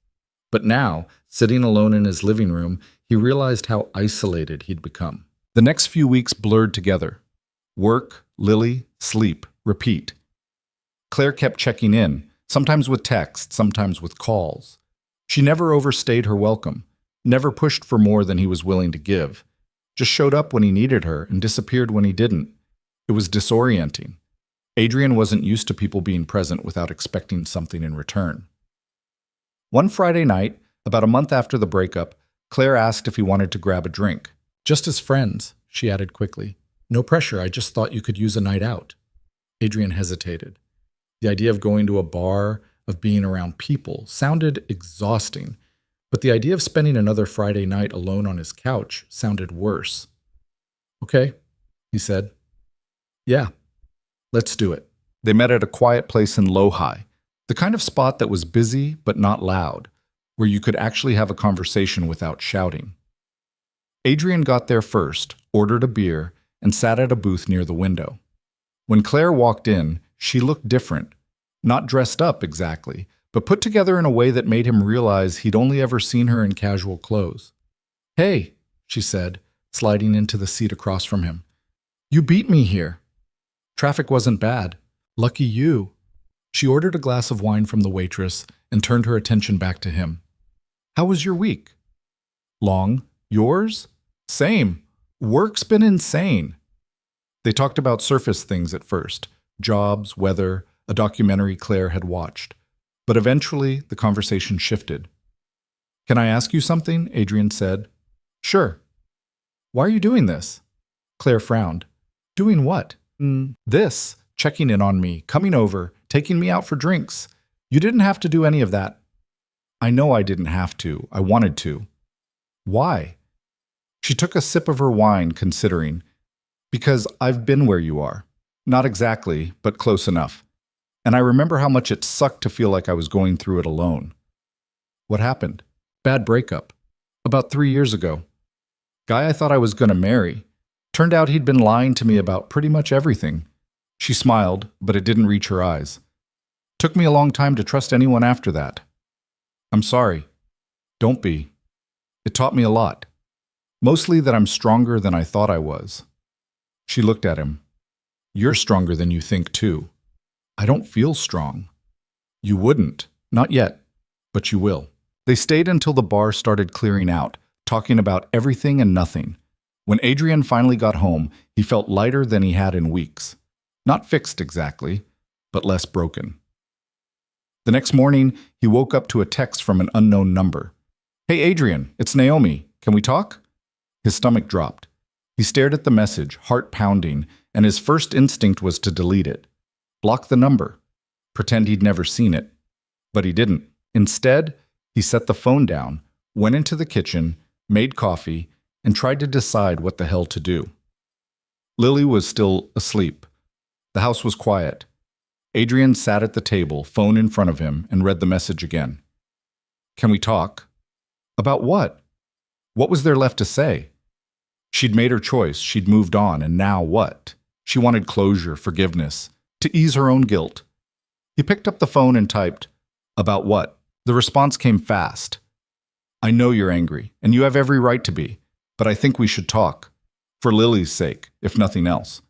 But now, sitting alone in his living room, he realized how isolated he'd become. The next few weeks blurred together. Work, Lily, sleep, repeat. Claire kept checking in, sometimes with texts, sometimes with calls. She never overstayed her welcome, never pushed for more than he was willing to give, just showed up when he needed her and disappeared when he didn't. It was disorienting. Adrian wasn't used to people being present without expecting something in return. One Friday night, about a month after the breakup, Claire asked if he wanted to grab a drink. Just as friends, she added quickly. No pressure, I just thought you could use a night out. Adrian hesitated. The idea of going to a bar, of being around people, sounded exhausting, but the idea of spending another Friday night alone on his couch sounded worse. Okay, he said. Yeah, let's do it. They met at a quiet place in Lohi, the kind of spot that was busy but not loud, where you could actually have a conversation without shouting. Adrian got there first, ordered a beer, and sat at a booth near the window. When Claire walked in, she looked different, not dressed up exactly, but put together in a way that made him realize he'd only ever seen her in casual clothes. Hey, she said, sliding into the seat across from him. You beat me here. Traffic wasn't bad. Lucky you. She ordered a glass of wine from the waitress and turned her attention back to him. How was your week? Long. Yours? Same. Work's been insane. They talked about surface things at first, jobs, weather, a documentary Claire had watched. But eventually, the conversation shifted. Can I ask you something? Adrian said. Sure. Why are you doing this? Claire frowned. Doing what? This. Checking in on me, coming over, taking me out for drinks. You didn't have to do any of that. I know I didn't have to. I wanted to. Why? She took a sip of her wine, considering. Because I've been where you are. Not exactly, but close enough. And I remember how much it sucked to feel like I was going through it alone. What happened? Bad breakup. About 3 years ago. Guy I thought I was going to marry. Turned out he'd been lying to me about pretty much everything. She smiled, but it didn't reach her eyes. Took me a long time to trust anyone after that. I'm sorry. Don't be. It taught me a lot. Mostly that I'm stronger than I thought I was. She looked at him. You're stronger than you think, too. I don't feel strong. You wouldn't. Not yet. But you will. They stayed until the bar started clearing out, talking about everything and nothing. When Adrian finally got home, he felt lighter than he had in weeks. Not fixed exactly, but less broken. The next morning, he woke up to a text from an unknown number. Hey Adrian, it's Naomi. Can we talk? His stomach dropped. He stared at the message, heart pounding, and his first instinct was to delete it. Block the number. Pretend he'd never seen it. But he didn't. Instead, he set the phone down, went into the kitchen, made coffee, and tried to decide what the hell to do. Lily was still asleep. The house was quiet. Adrian sat at the table, phone in front of him, and read the message again. Can we talk? About what? What was there left to say? She'd made her choice, she'd moved on, and now what? She wanted closure, forgiveness, to ease her own guilt. He picked up the phone and typed, About what? The response came fast. I know you're angry, and you have every right to be, but I think we should talk. For Lily's sake, if nothing else.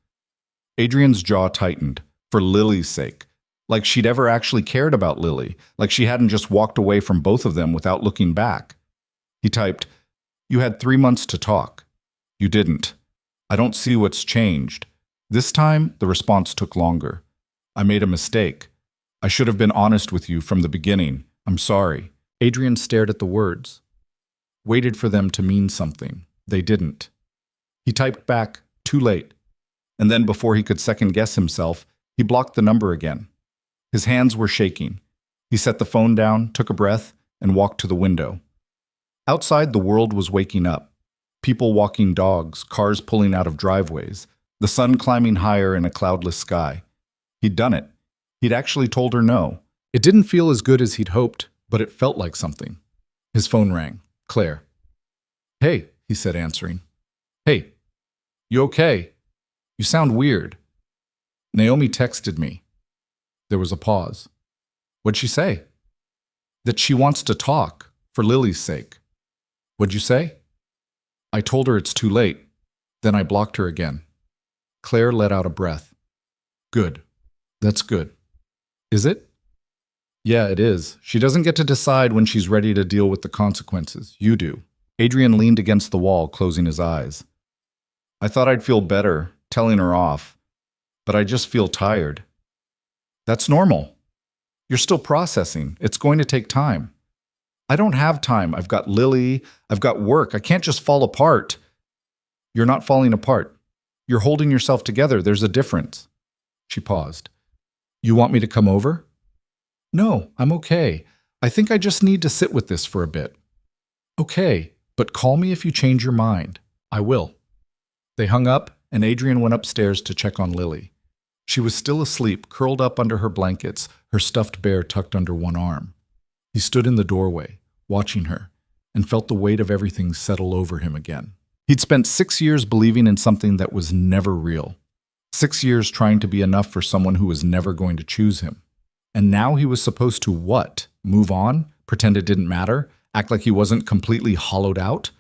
Adrian's jaw tightened. For Lily's sake. Like she'd ever actually cared about Lily, like she hadn't just walked away from both of them without looking back. He typed, You had 3 months to talk. You didn't. I don't see what's changed. This time, the response took longer. I made a mistake. I should have been honest with you from the beginning. I'm sorry. Adrian stared at the words. Waited for them to mean something. They didn't. He typed back, Too late. And then before he could second-guess himself, he blocked the number again. His hands were shaking. He set the phone down, took a breath, and walked to the window. Outside, the world was waking up. People walking dogs, cars pulling out of driveways, the sun climbing higher in a cloudless sky. He'd done it. He'd actually told her no. It didn't feel as good as he'd hoped, but it felt like something. His phone rang. Claire. Hey, he said, answering. Hey, you okay? You sound weird. Naomi texted me. There was a pause. What'd she say? That she wants to talk, for Lily's sake. What'd you say? I told her it's too late. Then I blocked her again. Claire let out a breath. Good. That's good. Is it? Yeah, it is. She doesn't get to decide when she's ready to deal with the consequences. You do. Adrian leaned against the wall, closing his eyes. I thought I'd feel better, telling her off, but I just feel tired. That's normal. You're still processing. It's going to take time. I don't have time. I've got Lily. I've got work. I can't just fall apart. You're not falling apart. You're holding yourself together. There's a difference. She paused. You want me to come over? No, I'm okay. I think I just need to sit with this for a bit. Okay, but call me if you change your mind. I will. They hung up, and Adrian went upstairs to check on Lily. She was still asleep, curled up under her blankets, her stuffed bear tucked under one arm. He stood in the doorway, watching her, and felt the weight of everything settle over him again. He'd spent 6 years believing in something that was never real. 6 years trying to be enough for someone who was never going to choose him. And now he was supposed to what? Move on? Pretend it didn't matter? Act like he wasn't completely hollowed out?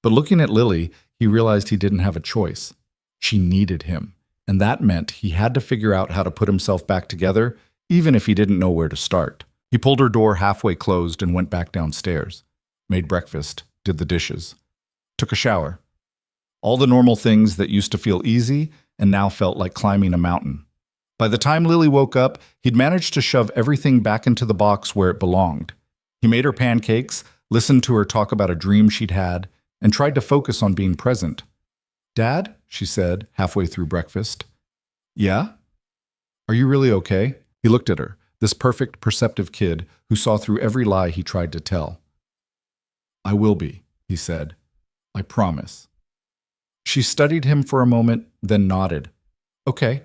But looking at Lily, he realized he didn't have a choice. She needed him, and that meant he had to figure out how to put himself back together, even if he didn't know where to start. He pulled her door halfway closed and went back downstairs. Made breakfast, did the dishes, took a shower. All the normal things that used to feel easy and now felt like climbing a mountain. By the time Lily woke up, he'd managed to shove everything back into the box where it belonged. He made her pancakes, listened to her talk about a dream she'd had, and tried to focus on being present. "Dad?" she said, halfway through breakfast. "Yeah? Are you really okay?" He looked at her, this perfect, perceptive kid who saw through every lie he tried to tell. "I will be," he said. "I promise." She studied him for a moment, then nodded. "Okay."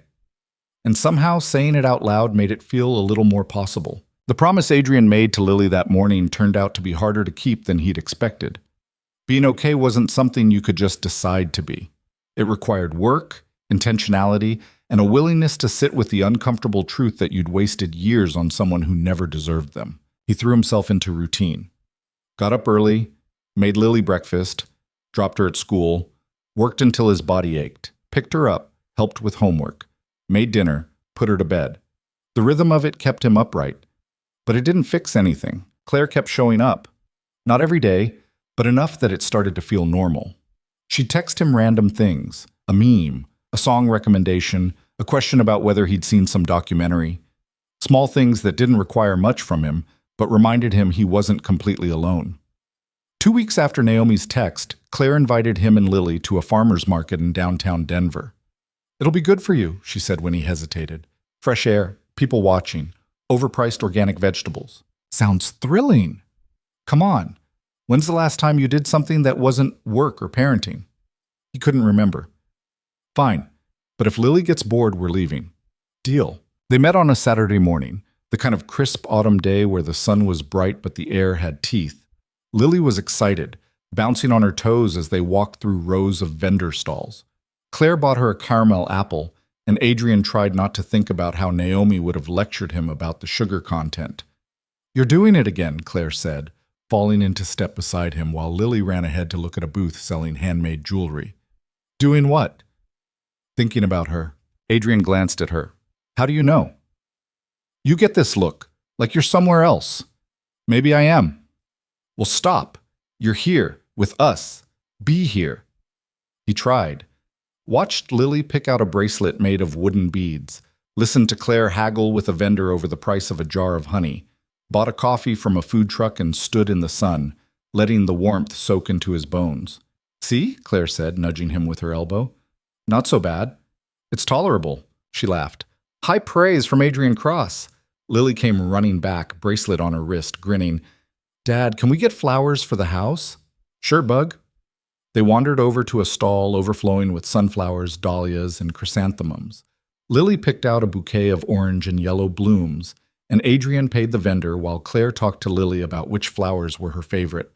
And somehow saying it out loud made it feel a little more possible. The promise Adrian made to Lily that morning turned out to be harder to keep than he'd expected. Being okay wasn't something you could just decide to be. It required work, intentionality, and a willingness to sit with the uncomfortable truth that you'd wasted years on someone who never deserved them. He threw himself into routine. Got up early, made Lily breakfast, dropped her at school, worked until his body ached, picked her up, helped with homework, made dinner, put her to bed. The rhythm of it kept him upright. But it didn't fix anything. Claire kept showing up. Not every day, but enough that it started to feel normal. She'd text him random things, a meme, a song recommendation, a question about whether he'd seen some documentary. Small things that didn't require much from him, but reminded him he wasn't completely alone. 2 weeks after Naomi's text, Claire invited him and Lily to a farmer's market in downtown Denver. "It'll be good for you," she said when he hesitated. "Fresh air, people watching, overpriced organic vegetables. Sounds thrilling. Come on. When's the last time you did something that wasn't work or parenting?" He couldn't remember. "Fine, but if Lily gets bored, we're leaving." "Deal." They met on a Saturday morning, the kind of crisp autumn day where the sun was bright but the air had teeth. Lily was excited, bouncing on her toes as they walked through rows of vendor stalls. Claire bought her a caramel apple, and Adrian tried not to think about how Naomi would have lectured him about the sugar content. "You're doing it again," Claire said, falling into step beside him while Lily ran ahead to look at a booth selling handmade jewelry. "Doing what?" Thinking about her. Adrian glanced at her. "How do you know?" "You get this look, like you're somewhere else." "Maybe I am." "Well, stop. You're here, with us. Be here." He tried. Watched Lily pick out a bracelet made of wooden beads, listened to Claire haggle with a vendor over the price of a jar of honey, bought a coffee from a food truck and stood in the sun, letting the warmth soak into his bones. "See?" Claire said, nudging him with her elbow. "Not so bad. It's tolerable," she laughed. "High praise from Adrian Cross." Lily came running back, bracelet on her wrist, grinning. "Dad, can we get flowers for the house?" "Sure, bug." They wandered over to a stall overflowing with sunflowers, dahlias, and chrysanthemums. Lily picked out a bouquet of orange and yellow blooms, and Adrian paid the vendor while Claire talked to Lily about which flowers were her favorite.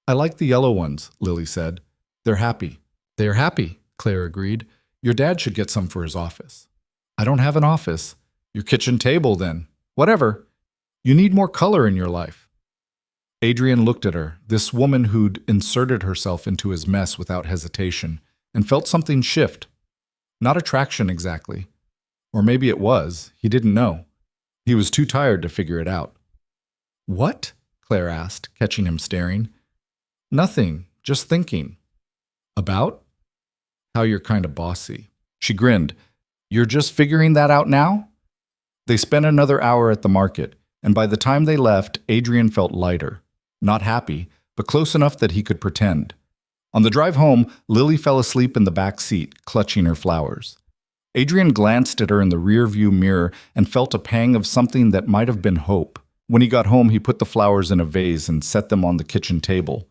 "I like the yellow ones," Lily said. "They're happy." "They're happy," Claire agreed. "Your dad should get some for his office." "I don't have an office." "Your kitchen table, then." "Whatever. You need more color in your life." Adrian looked at her, this woman who'd inserted herself into his mess without hesitation, and felt something shift. Not attraction exactly. Or maybe it was. He didn't know. He was too tired to figure it out. "What?" Claire asked, catching him staring. "Nothing. Just thinking." "About?" "How you're kind of bossy." She grinned. "You're just figuring that out now?" They spent another hour at the market, and by the time they left, Adrian felt lighter. Not happy, but close enough that he could pretend. On the drive home, Lily fell asleep in the back seat, clutching her flowers. Adrian glanced at her in the rear-view mirror and felt a pang of something that might have been hope. When he got home, he put the flowers in a vase and set them on the kitchen table.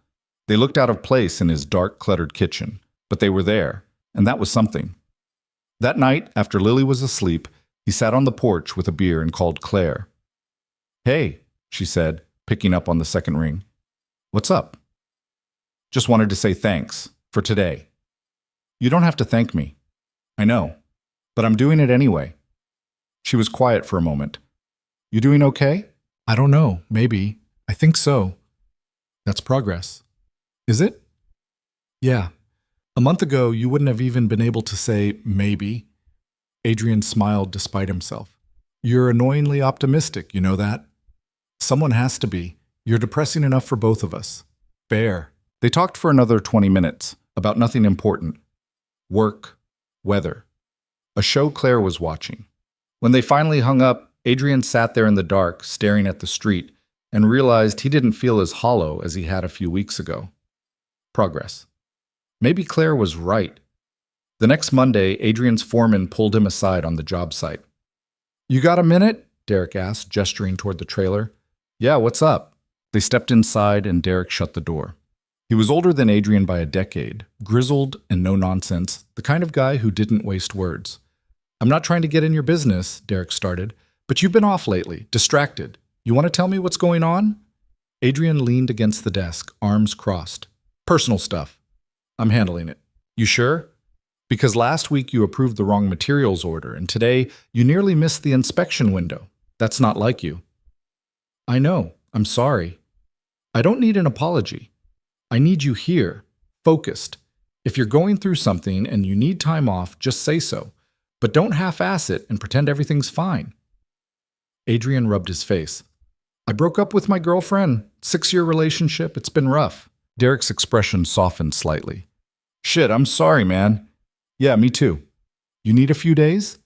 They looked out of place in his dark, cluttered kitchen, but they were there, and that was something. That night, after Lily was asleep, he sat on the porch with a beer and called Claire. "Hey," she said, picking up on the second ring. "What's up?" "Just wanted to say thanks for today." "You don't have to thank me." "I know, but I'm doing it anyway." She was quiet for a moment. "You doing okay?" "I don't know, maybe. I think so." "That's progress." "Is it?" "Yeah. A month ago, you wouldn't have even been able to say maybe." Adrian smiled despite himself. "You're annoyingly optimistic, you know that?" "Someone has to be. You're depressing enough for both of us." "Fair." They talked for another 20 minutes, about nothing important. Work, weather, a show Claire was watching. When they finally hung up, Adrian sat there in the dark, staring at the street, and realized he didn't feel as hollow as he had a few weeks ago. Progress. Maybe Claire was right. The next Monday, Adrian's foreman pulled him aside on the job site. "You got a minute?" Derek asked, gesturing toward the trailer. "Yeah, what's up?" They stepped inside and Derek shut the door. He was older than Adrian by a decade, grizzled and no-nonsense, the kind of guy who didn't waste words. "I'm not trying to get in your business," Derek started, "but you've been off lately, distracted. You want to tell me what's going on?" Adrian leaned against the desk, arms crossed. "Personal stuff. I'm handling it." "You sure?" "Because last week you approved the wrong materials order, and today you nearly missed the inspection window. That's not like you." "I know. I'm sorry." "I don't need an apology. I need you here, focused. If you're going through something and you need time off, just say so. But don't half-ass it and pretend everything's fine." Adrian rubbed his face. "I broke up with my girlfriend. 6-year relationship. It's been rough." Derek's expression softened slightly. "Shit, I'm sorry, man." "Yeah, me too." "You need a few days?"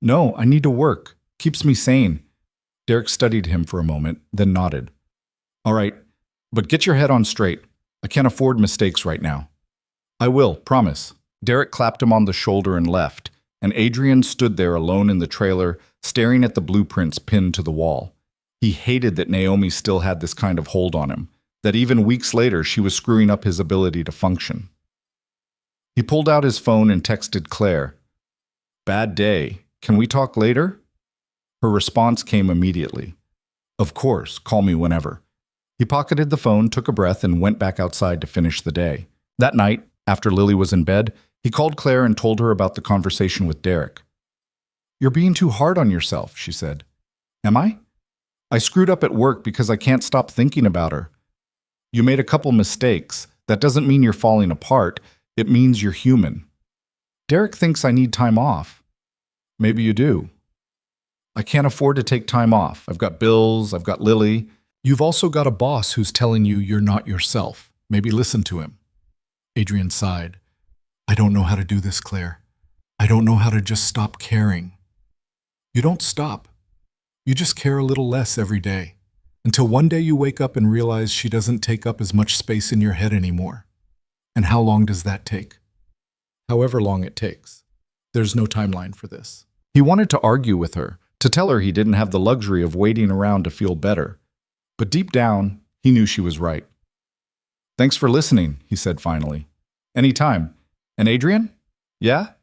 "No, I need to work. Keeps me sane." Derek studied him for a moment, then nodded. "All right, but get your head on straight. I can't afford mistakes right now." "I will, promise." Derek clapped him on the shoulder and left, and Adrian stood there alone in the trailer, staring at the blueprints pinned to the wall. He hated that Naomi still had this kind of hold on him, that even weeks later she was screwing up his ability to function. He pulled out his phone and texted Claire. "Bad day. Can we talk later?" Her response came immediately. "Of course, call me whenever." He pocketed the phone, took a breath, and went back outside to finish the day. That night, after Lily was in bed, he called Claire and told her about the conversation with Derek. "You're being too hard on yourself," she said. "Am I?" "I screwed up at work because I can't stop thinking about her." "You made a couple mistakes. That doesn't mean you're falling apart. It means you're human." "Derek thinks I need time off." "Maybe you do." "I can't afford to take time off. I've got bills, I've got Lily." "You've also got a boss who's telling you you're not yourself. Maybe listen to him." Adrian sighed. "I don't know how to do this, Claire. I don't know how to just stop caring." "You don't stop. You just care a little less every day, until one day you wake up and realize she doesn't take up as much space in your head anymore. And how long does that take?" "However long it takes. There's no timeline for this." He wanted to argue with her, to tell her he didn't have the luxury of waiting around to feel better. But deep down, he knew she was right. "Thanks for listening," he said finally. "Anytime. And Adrian?" "Yeah?"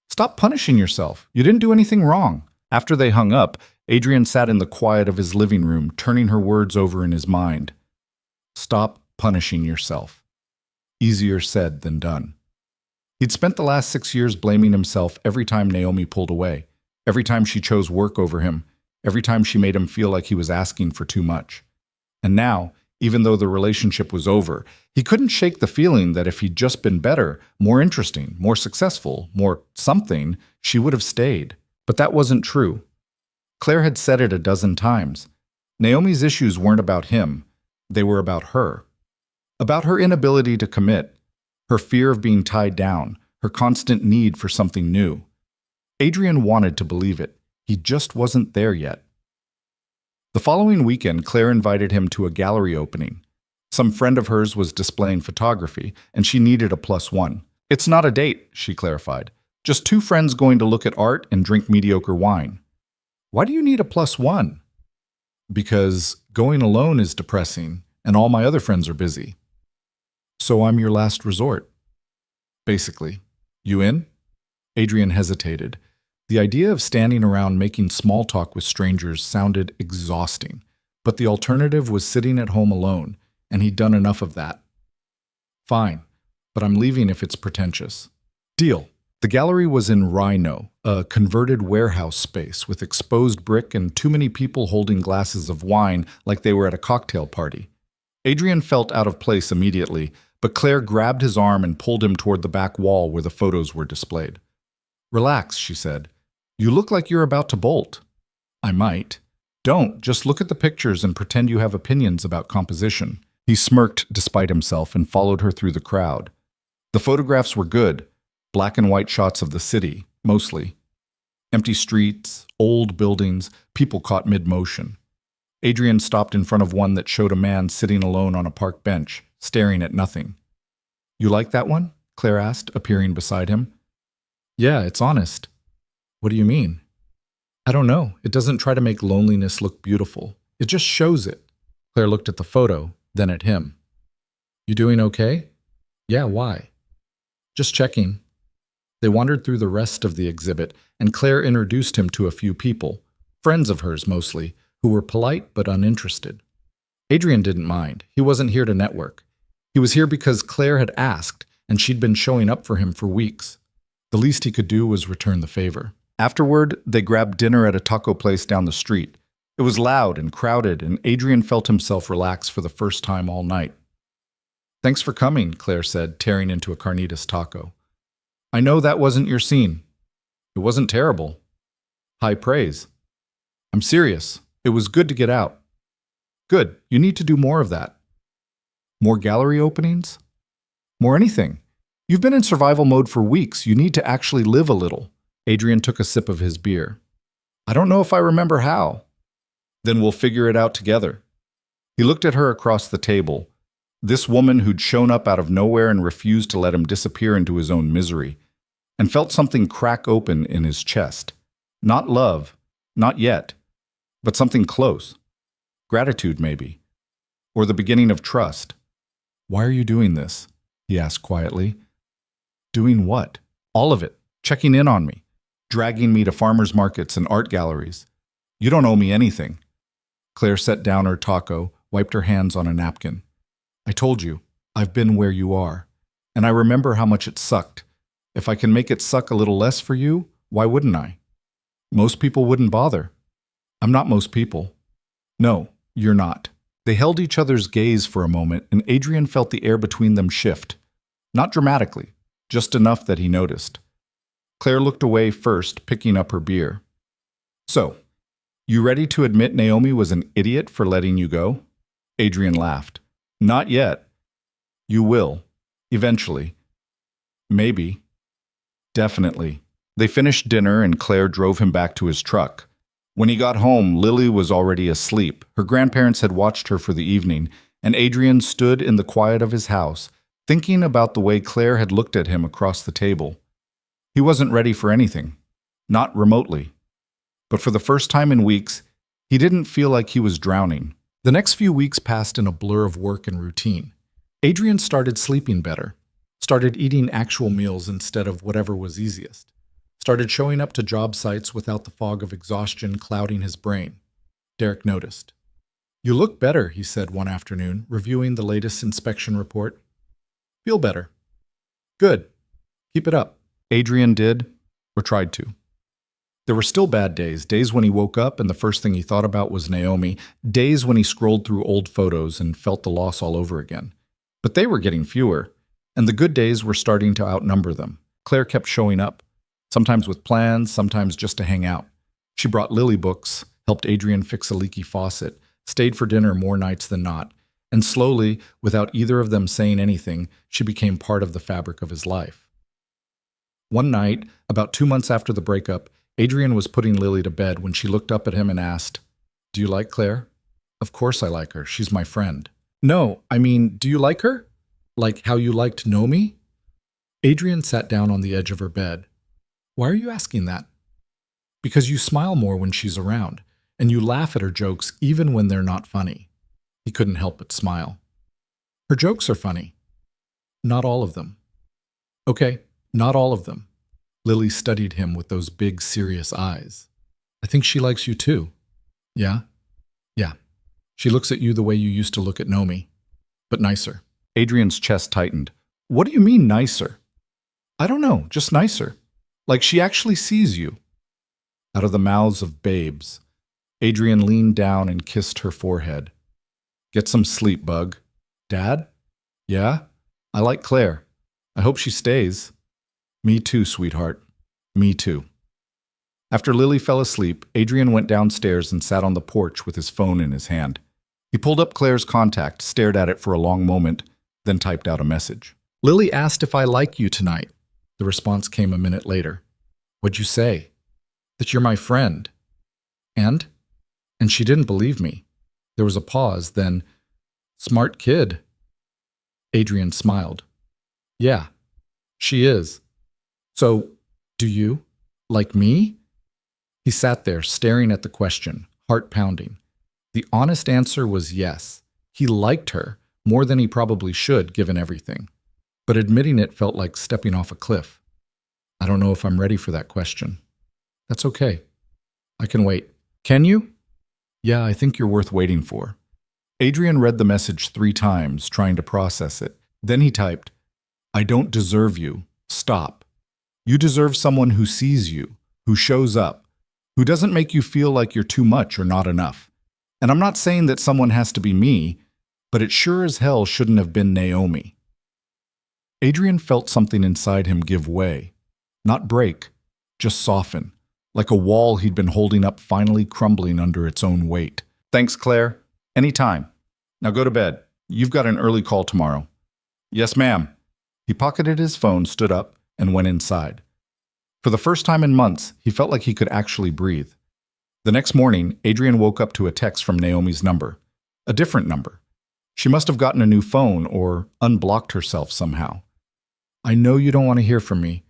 "Stop punishing yourself. You didn't do anything wrong." After they hung up, Adrian sat in the quiet of his living room, turning her words over in his mind. Stop punishing yourself. Easier said than done. He'd spent the last 6 years blaming himself every time Naomi pulled away, every time she chose work over him, every time she made him feel like he was asking for too much. And now, even though the relationship was over, he couldn't shake the feeling that if he'd just been better, more interesting, more successful, more something, she would have stayed. But that wasn't true. Claire had said it a dozen times. Naomi's issues weren't about him. They were about her. About her inability to commit, her fear of being tied down, her constant need for something new. Adrian wanted to believe it. He just wasn't there yet. The following weekend, Claire invited him to a gallery opening. Some friend of hers was displaying photography, and she needed a +1. "It's not a date," she clarified. "Just 2 friends going to look at art and drink mediocre wine." "Why do you need a +1? "Because going alone is depressing, and all my other friends are busy. So I'm your last resort." "Basically." You in? Adrian hesitated. The idea of standing around making small talk with strangers sounded exhausting, but the alternative was sitting at home alone, and he'd done enough of that. Fine, but I'm leaving if it's pretentious. Deal. The gallery was in Rhino, a converted warehouse space with exposed brick and too many people holding glasses of wine like they were at a cocktail party. Adrian felt out of place immediately, but Claire grabbed his arm and pulled him toward the back wall where the photos were displayed. Relax, she said. You look like you're about to bolt. I might. Don't, just look at the pictures and pretend you have opinions about composition. He smirked despite himself and followed her through the crowd. The photographs were good. Black and white shots of the city, mostly. Empty streets, old buildings, people caught mid-motion. Adrian stopped in front of one that showed a man sitting alone on a park bench, staring at nothing. You like that one? Claire asked, appearing beside him. Yeah, it's honest. What do you mean? I don't know. It doesn't try to make loneliness look beautiful. It just shows it. Claire looked at the photo, then at him. You doing okay? Yeah, why? Just checking. They wandered through the rest of the exhibit, and Claire introduced him to a few people, friends of hers mostly, who were polite but uninterested. Adrian didn't mind. He wasn't here to network. He was here because Claire had asked, and she'd been showing up for him for weeks. The least he could do was return the favor. Afterward, they grabbed dinner at a taco place down the street. It was loud and crowded, and Adrian felt himself relax for the first time all night. Thanks for coming, Claire said, tearing into a carnitas taco. I know that wasn't your scene. It wasn't terrible. High praise. I'm serious. It was good to get out. Good. You need to do more of that. More gallery openings? More anything. You've been in survival mode for weeks. You need to actually live a little. Adrian took a sip of his beer. I don't know if I remember how. Then we'll figure it out together. He looked at her across the table. This woman who'd shown up out of nowhere and refused to let him disappear into his own misery, and felt something crack open in his chest. Not love, not yet, but something close. Gratitude, maybe. Or the beginning of trust. Why are you doing this? He asked quietly. Doing what? All of it. Checking in on me. Dragging me to farmers markets and art galleries. You don't owe me anything. Claire set down her taco, wiped her hands on a napkin. I told you, I've been where you are, and I remember how much it sucked. If I can make it suck a little less for you, why wouldn't I? Most people wouldn't bother. I'm not most people. No, you're not. They held each other's gaze for a moment, and Adrian felt the air between them shift. Not dramatically, just enough that he noticed. Claire looked away first, picking up her beer. So, you ready to admit Naomi was an idiot for letting you go? Adrian laughed. Not yet. You will. Eventually. Maybe. Definitely. They finished dinner and Claire drove him back to his truck. When he got home, Lily was already asleep. Her grandparents had watched her for the evening, and Adrian stood in the quiet of his house, thinking about the way Claire had looked at him across the table. He wasn't ready for anything. Not remotely. But for the first time in weeks, he didn't feel like he was drowning. The next few weeks passed in a blur of work and routine. Adrian started sleeping better, started eating actual meals instead of whatever was easiest, started showing up to job sites without the fog of exhaustion clouding his brain. Derek noticed. You look better, he said one afternoon, reviewing the latest inspection report. Feel better. Good. Keep it up. Adrian did, or tried to. There were still bad days, days when he woke up and the first thing he thought about was Naomi, days when he scrolled through old photos and felt the loss all over again. But they were getting fewer, and the good days were starting to outnumber them. Claire kept showing up, sometimes with plans, sometimes just to hang out. She brought Lily books, helped Adrian fix a leaky faucet, stayed for dinner more nights than not, and slowly, without either of them saying anything, she became part of the fabric of his life. One night, about 2 months after the breakup, Adrian was putting Lily to bed when she looked up at him and asked, Do you like Claire? Of course I like her. She's my friend. No, I mean, do you like her? Like how you liked Naomi? Adrian sat down on the edge of her bed. Why are you asking that? Because you smile more when she's around, and you laugh at her jokes even when they're not funny. He couldn't help but smile. Her jokes are funny. Not all of them. Okay, Not all of them. Lily studied him with those big, serious eyes. I think she likes you too. Yeah? Yeah. She looks at you the way you used to look at Nomi, but nicer. Adrian's chest tightened. What do you mean nicer? I don't know, just nicer. Like she actually sees you. Out of the mouths of babes, Adrian leaned down and kissed her forehead. Get some sleep, bug. Dad? Yeah? I like Claire. I hope she stays. Me too, sweetheart. Me too. After Lily fell asleep, Adrian went downstairs and sat on the porch with his phone in his hand. He pulled up Claire's contact, stared at it for a long moment, then typed out a message. Lily asked if I like you tonight. The response came a minute later. What'd you say? That you're my friend. And? And she didn't believe me. There was a pause, then, smart kid. Adrian smiled. Yeah, she is. So, do you? Like me? He sat there, staring at the question, heart pounding. The honest answer was yes. He liked her, more than he probably should, given everything. But admitting it felt like stepping off a cliff. I don't know if I'm ready for that question. That's okay. I can wait. Can you? Yeah, I think you're worth waiting for. Adrian read the message 3 times, trying to process it. Then he typed, I don't deserve you. Stop. You deserve someone who sees you, who shows up, who doesn't make you feel like you're too much or not enough. And I'm not saying that someone has to be me, but it sure as hell shouldn't have been Naomi. Adrian felt something inside him give way. Not break, just soften, like a wall he'd been holding up finally crumbling under its own weight. Thanks, Claire. Anytime. Now go to bed. You've got an early call tomorrow. Yes, ma'am. He pocketed his phone, stood up, and went inside. For the first time in months, he felt like he could actually breathe. The next morning, Adrian woke up to a text from Naomi's number. A different number. She must have gotten a new phone or unblocked herself somehow. I know you don't want to hear from me,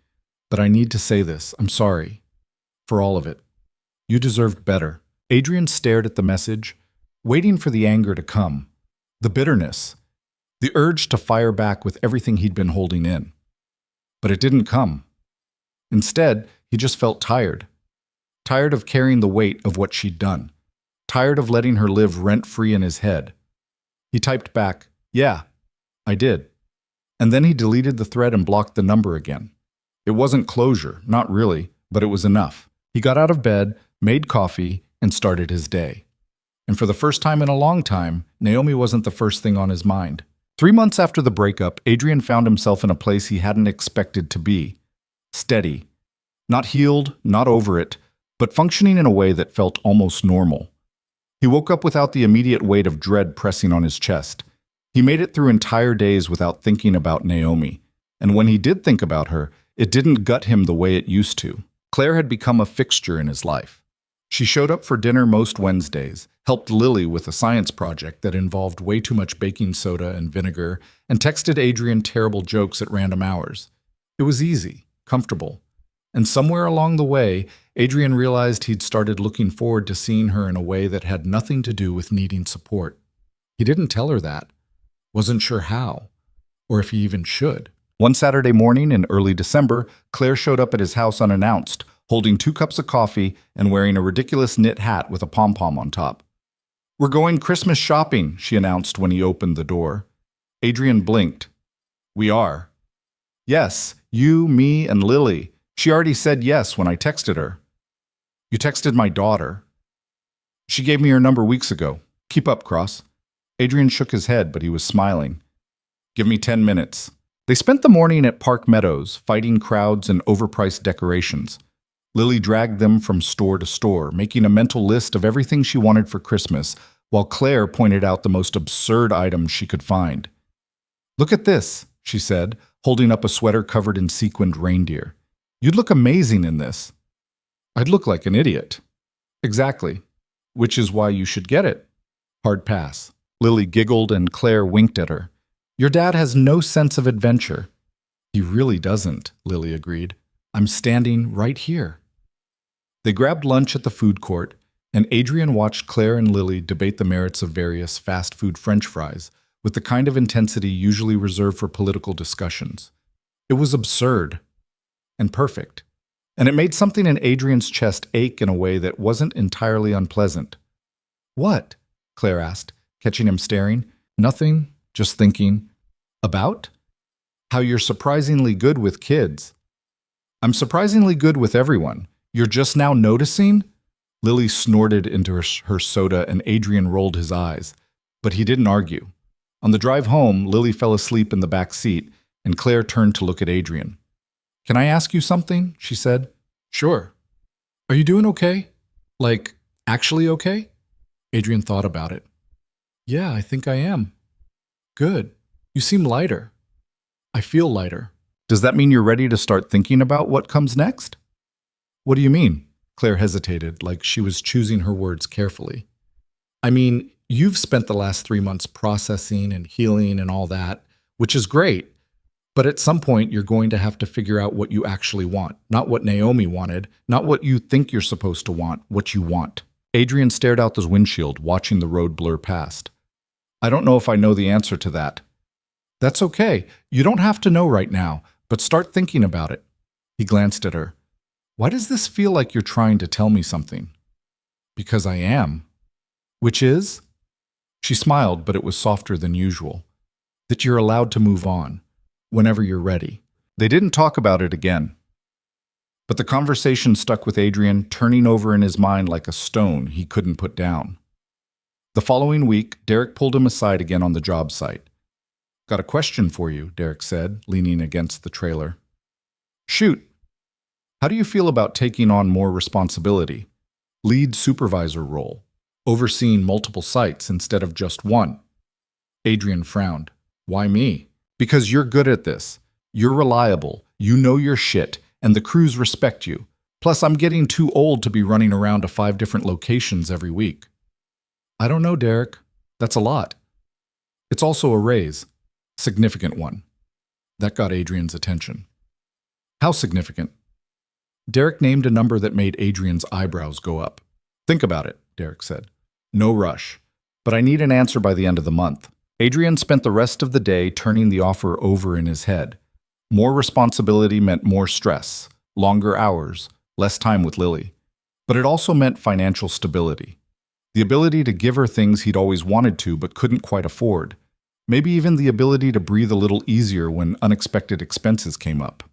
but I need to say this. I'm sorry. For all of it. You deserved better. Adrian stared at the message, waiting for the anger to come, the bitterness, the urge to fire back with everything he'd been holding in. But it didn't come. Instead, he just felt tired. Tired of carrying the weight of what she'd done. Tired of letting her live rent-free in his head. He typed back, yeah, I did. And then he deleted the thread and blocked the number again. It wasn't closure, not really, but it was enough. He got out of bed, made coffee, and started his day. And for the first time in a long time, Naomi wasn't the first thing on his mind. 3 months after the breakup, Adrian found himself in a place he hadn't expected to be. Steady. Not healed, not over it, but functioning in a way that felt almost normal. He woke up without the immediate weight of dread pressing on his chest. He made it through entire days without thinking about Naomi. And when he did think about her, it didn't gut him the way it used to. Claire had become a fixture in his life. She showed up for dinner most Wednesdays, helped Lily with a science project that involved way too much baking soda and vinegar, and texted Adrian terrible jokes at random hours. It was easy, comfortable. And somewhere along the way, Adrian realized he'd started looking forward to seeing her in a way that had nothing to do with needing support. He didn't tell her that. Wasn't sure how, or if he even should. One Saturday morning in early December, Claire showed up at his house unannounced, holding 2 cups of coffee and wearing a ridiculous knit hat with a pom-pom on top. We're going Christmas shopping, she announced when he opened the door. Adrian blinked. We are. Yes, you, me, and Lily. She already said yes when I texted her. You texted my daughter. She gave me her number weeks ago. Keep up, Cross. Adrian shook his head, but he was smiling. Give me 10 minutes. They spent the morning at Park Meadows, fighting crowds and overpriced decorations. Lily dragged them from store to store, making a mental list of everything she wanted for Christmas, while Claire pointed out the most absurd items she could find. Look at this, she said, holding up a sweater covered in sequined reindeer. You'd look amazing in this. I'd look like an idiot. Exactly. Which is why you should get it. Hard pass. Lily giggled and Claire winked at her. Your dad has no sense of adventure. He really doesn't, Lily agreed. I'm standing right here. They grabbed lunch at the food court, and Adrian watched Claire and Lily debate the merits of various fast food French fries with the kind of intensity usually reserved for political discussions. It was absurd. and perfect. And it made something in Adrian's chest ache in a way that wasn't entirely unpleasant. "What?" Claire asked, catching him staring. "Nothing, just thinking." "About?" "How you're surprisingly good with kids." "I'm surprisingly good with everyone. You're just now noticing?" Lily snorted into her soda and Adrian rolled his eyes. But he didn't argue. On the drive home, Lily fell asleep in the back seat, and Claire turned to look at Adrian. "Can I ask you something?" she said. "Sure." "Are you doing okay? Like, actually okay?" Adrian thought about it. "Yeah, I think I am." "Good. You seem lighter." "I feel lighter." "Does that mean you're ready to start thinking about what comes next?" "What do you mean?" Claire hesitated, like she was choosing her words carefully. "I mean, you've spent the last 3 months processing and healing and all that, which is great. But at some point, you're going to have to figure out what you actually want. Not what Naomi wanted, not what you think you're supposed to want, what you want." Adrian stared out the windshield, watching the road blur past. "I don't know if I know the answer to that." "That's okay. You don't have to know right now, but start thinking about it." He glanced at her. "Why does this feel like you're trying to tell me something?" "Because I am." "Which is?" She smiled, but it was softer than usual. "That you're allowed to move on, whenever you're ready." They didn't talk about it again. But the conversation stuck with Adrian, turning over in his mind like a stone he couldn't put down. The following week, Derek pulled him aside again on the job site. "Got a question for you," Derek said, leaning against the trailer. "Shoot. How do you feel about taking on more responsibility? Lead supervisor role, overseeing multiple sites instead of just one?" Adrian frowned. "Why me?" "Because you're good at this. You're reliable, you know your shit, and the crews respect you. Plus, I'm getting too old to be running around to 5 different locations every week." "I don't know, Derek. That's a lot." "It's also a raise. Significant one." That got Adrian's attention. "How significant?" Derek named a number that made Adrian's eyebrows go up. "Think about it," Derek said. "No rush. But I need an answer by the end of the month." Adrian spent the rest of the day turning the offer over in his head. More responsibility meant more stress, longer hours, less time with Lily. But it also meant financial stability. The ability to give her things he'd always wanted to but couldn't quite afford. Maybe even the ability to breathe a little easier when unexpected expenses came up.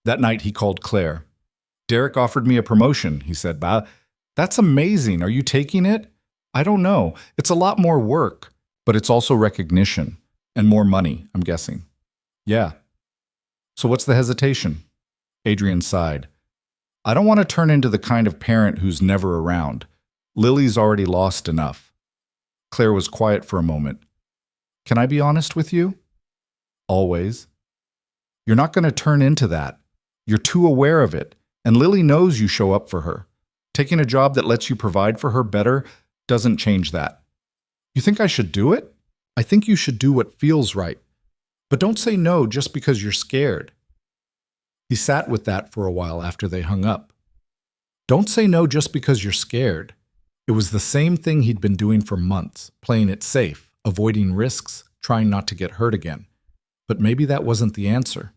That night he called Claire. "Derek offered me a promotion," he said. "Bah, that's amazing. Are you taking it?" "I don't know. It's a lot more work. But it's also recognition. And more money, I'm guessing." "Yeah." "So what's the hesitation?" Adrian sighed. "I don't want to turn into the kind of parent who's never around. Lily's already lost enough." Claire was quiet for a moment. "Can I be honest with you?" "Always." "You're not going to turn into that. You're too aware of it. And Lily knows you show up for her. Taking a job that lets you provide for her better doesn't change that." "You think I should do it?" "I think you should do what feels right. But don't say no just because you're scared." He sat with that for a while after they hung up. Don't say no just because you're scared. It was the same thing he'd been doing for months, playing it safe, avoiding risks, trying not to get hurt again. But maybe that wasn't the answer.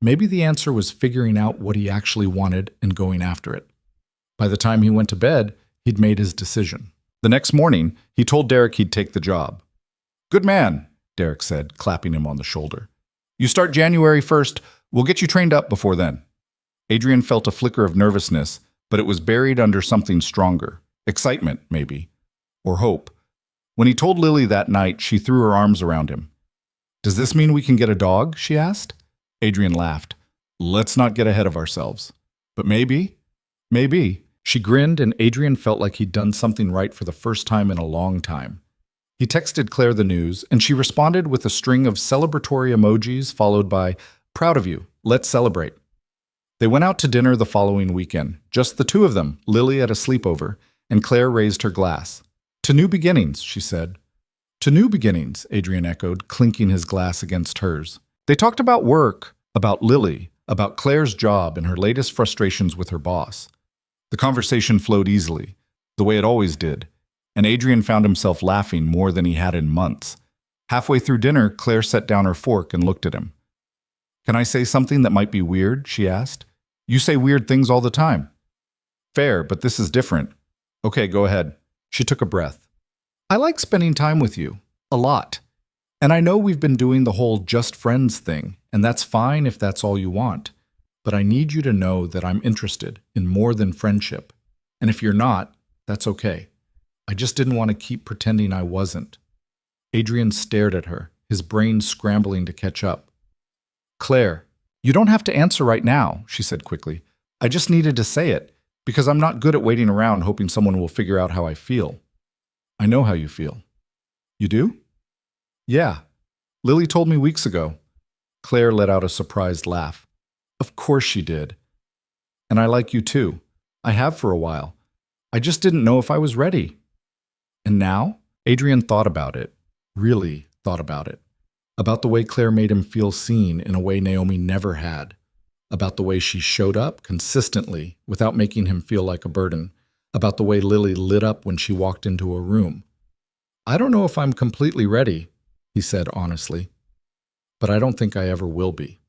Maybe the answer was figuring out what he actually wanted and going after it. By the time he went to bed, he'd made his decision. The next morning, he told Derek he'd take the job. "Good man," Derek said, clapping him on the shoulder. "You start January 1st. We'll get you trained up before then." Adrian felt a flicker of nervousness, but it was buried under something stronger. Excitement, maybe. Or hope. When he told Lily that night, she threw her arms around him. "Does this mean we can get a dog?" she asked. Adrian laughed. "Let's not get ahead of ourselves. But maybe. Maybe." She grinned, and Adrian felt like he'd done something right for the first time in a long time. He texted Claire the news, and she responded with a string of celebratory emojis followed by, "Proud of you. Let's celebrate." They went out to dinner the following weekend, just the two of them, Lily at a sleepover, and Claire raised her glass. "To new beginnings," she said. "To new beginnings," Adrian echoed, clinking his glass against hers. They talked about work, about Lily, about Claire's job and her latest frustrations with her boss. The conversation flowed easily, the way it always did, and Adrian found himself laughing more than he had in months. Halfway through dinner, Claire set down her fork and looked at him. Can I say something that might be weird? She asked. You say weird things all the time. Fair, but this is different. Okay, go ahead. She took a breath. I like spending time with you. A lot. And I know we've been doing the whole just friends thing, and that's fine if that's all you want. But I need you to know that I'm interested in more than friendship. And if you're not, that's okay. I just didn't want to keep pretending I wasn't. Adrian stared at her, his brain scrambling to catch up. Claire, you don't have to answer right now, she said quickly. I just needed to say it, because I'm not good at waiting around hoping someone will figure out how I feel. I know how you feel. You do? Yeah. Lily told me weeks ago. Claire let out a surprised laugh. Of course she did. And I like you too. I have for a while. I just didn't know if I was ready. And now? Adrian thought about it. Really thought about it. About the way Claire made him feel seen in a way Naomi never had. About the way she showed up consistently without making him feel like a burden. About the way Lily lit up when she walked into a room. I don't know if I'm completely ready, he said honestly. But I don't think I ever will be.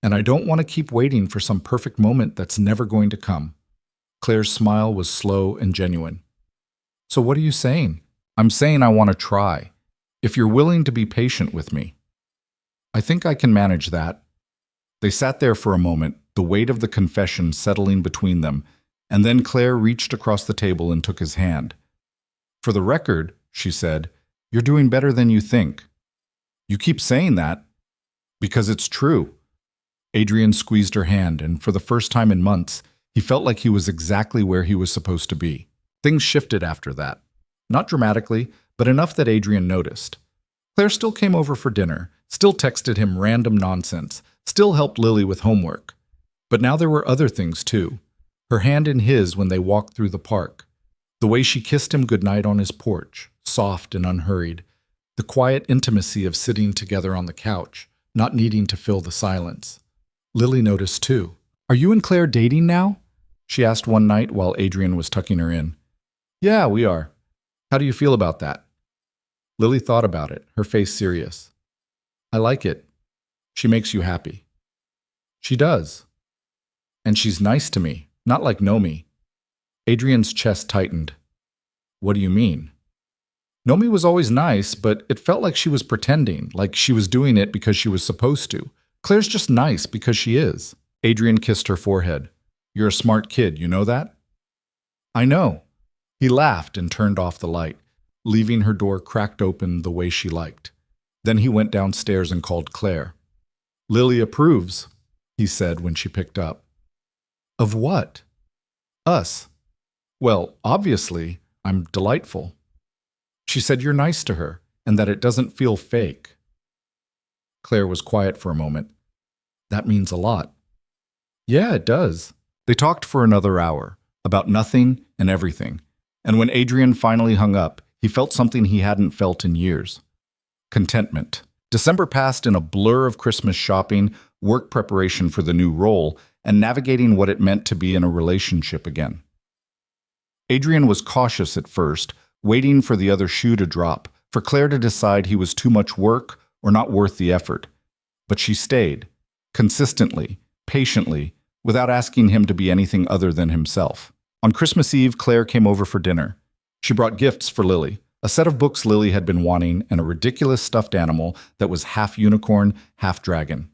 And I don't want to keep waiting for some perfect moment that's never going to come. Claire's smile was slow and genuine. So what are you saying? I'm saying I want to try. If you're willing to be patient with me. I think I can manage that. They sat there for a moment, the weight of the confession settling between them, and then Claire reached across the table and took his hand. For the record, she said, you're doing better than you think. You keep saying that. Because it's true. Adrian squeezed her hand, and for the first time in months, he felt like he was exactly where he was supposed to be. Things shifted after that. Not dramatically, but enough that Adrian noticed. Claire still came over for dinner, still texted him random nonsense, still helped Lily with homework. But now there were other things too. Her hand in his when they walked through the park. The way she kissed him goodnight on his porch, soft and unhurried. The quiet intimacy of sitting together on the couch, not needing to fill the silence. Lily noticed too. Are you and Claire dating now? She asked one night while Adrian was tucking her in. Yeah, we are. How do you feel about that? Lily thought about it, her face serious. I like it. She makes you happy. She does. And she's nice to me, not like Nomi. Adrian's chest tightened. What do you mean? Nomi was always nice, but it felt like she was pretending, like she was doing it because she was supposed to. Claire's just nice because she is. Adrian kissed her forehead. You're a smart kid, you know that? I know. He laughed and turned off the light, leaving her door cracked open the way she liked. Then he went downstairs and called Claire. Lily approves, he said when she picked up. Of what? Us. Well, obviously, I'm delightful. She said you're nice to her, and that it doesn't feel fake. Claire was quiet for a moment. That means a lot. Yeah, it does. They talked for another hour, about nothing and everything. And when Adrian finally hung up, he felt something he hadn't felt in years. Contentment. December passed in a blur of Christmas shopping, work preparation for the new role, and navigating what it meant to be in a relationship again. Adrian was cautious at first, waiting for the other shoe to drop, for Claire to decide he was too much work or not worth the effort. But she stayed, consistently, patiently, without asking him to be anything other than himself. On Christmas Eve, Claire came over for dinner. She brought gifts for Lily, a set of books Lily had been wanting, and a ridiculous stuffed animal that was half unicorn, half dragon.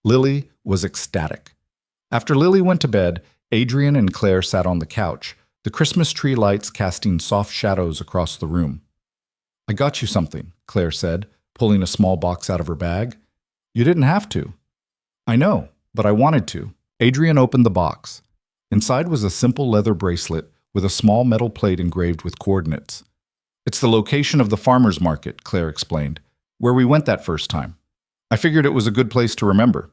Lily was ecstatic. After Lily went to bed, Adrian and Claire sat on the couch, the Christmas tree lights casting soft shadows across the room. I got you something, Claire said, pulling a small box out of her bag. You didn't have to. I know, but I wanted to. Adrian opened the box. Inside was a simple leather bracelet with a small metal plate engraved with coordinates. It's the location of the farmer's market, Claire explained, where we went that first time. I figured it was a good place to remember.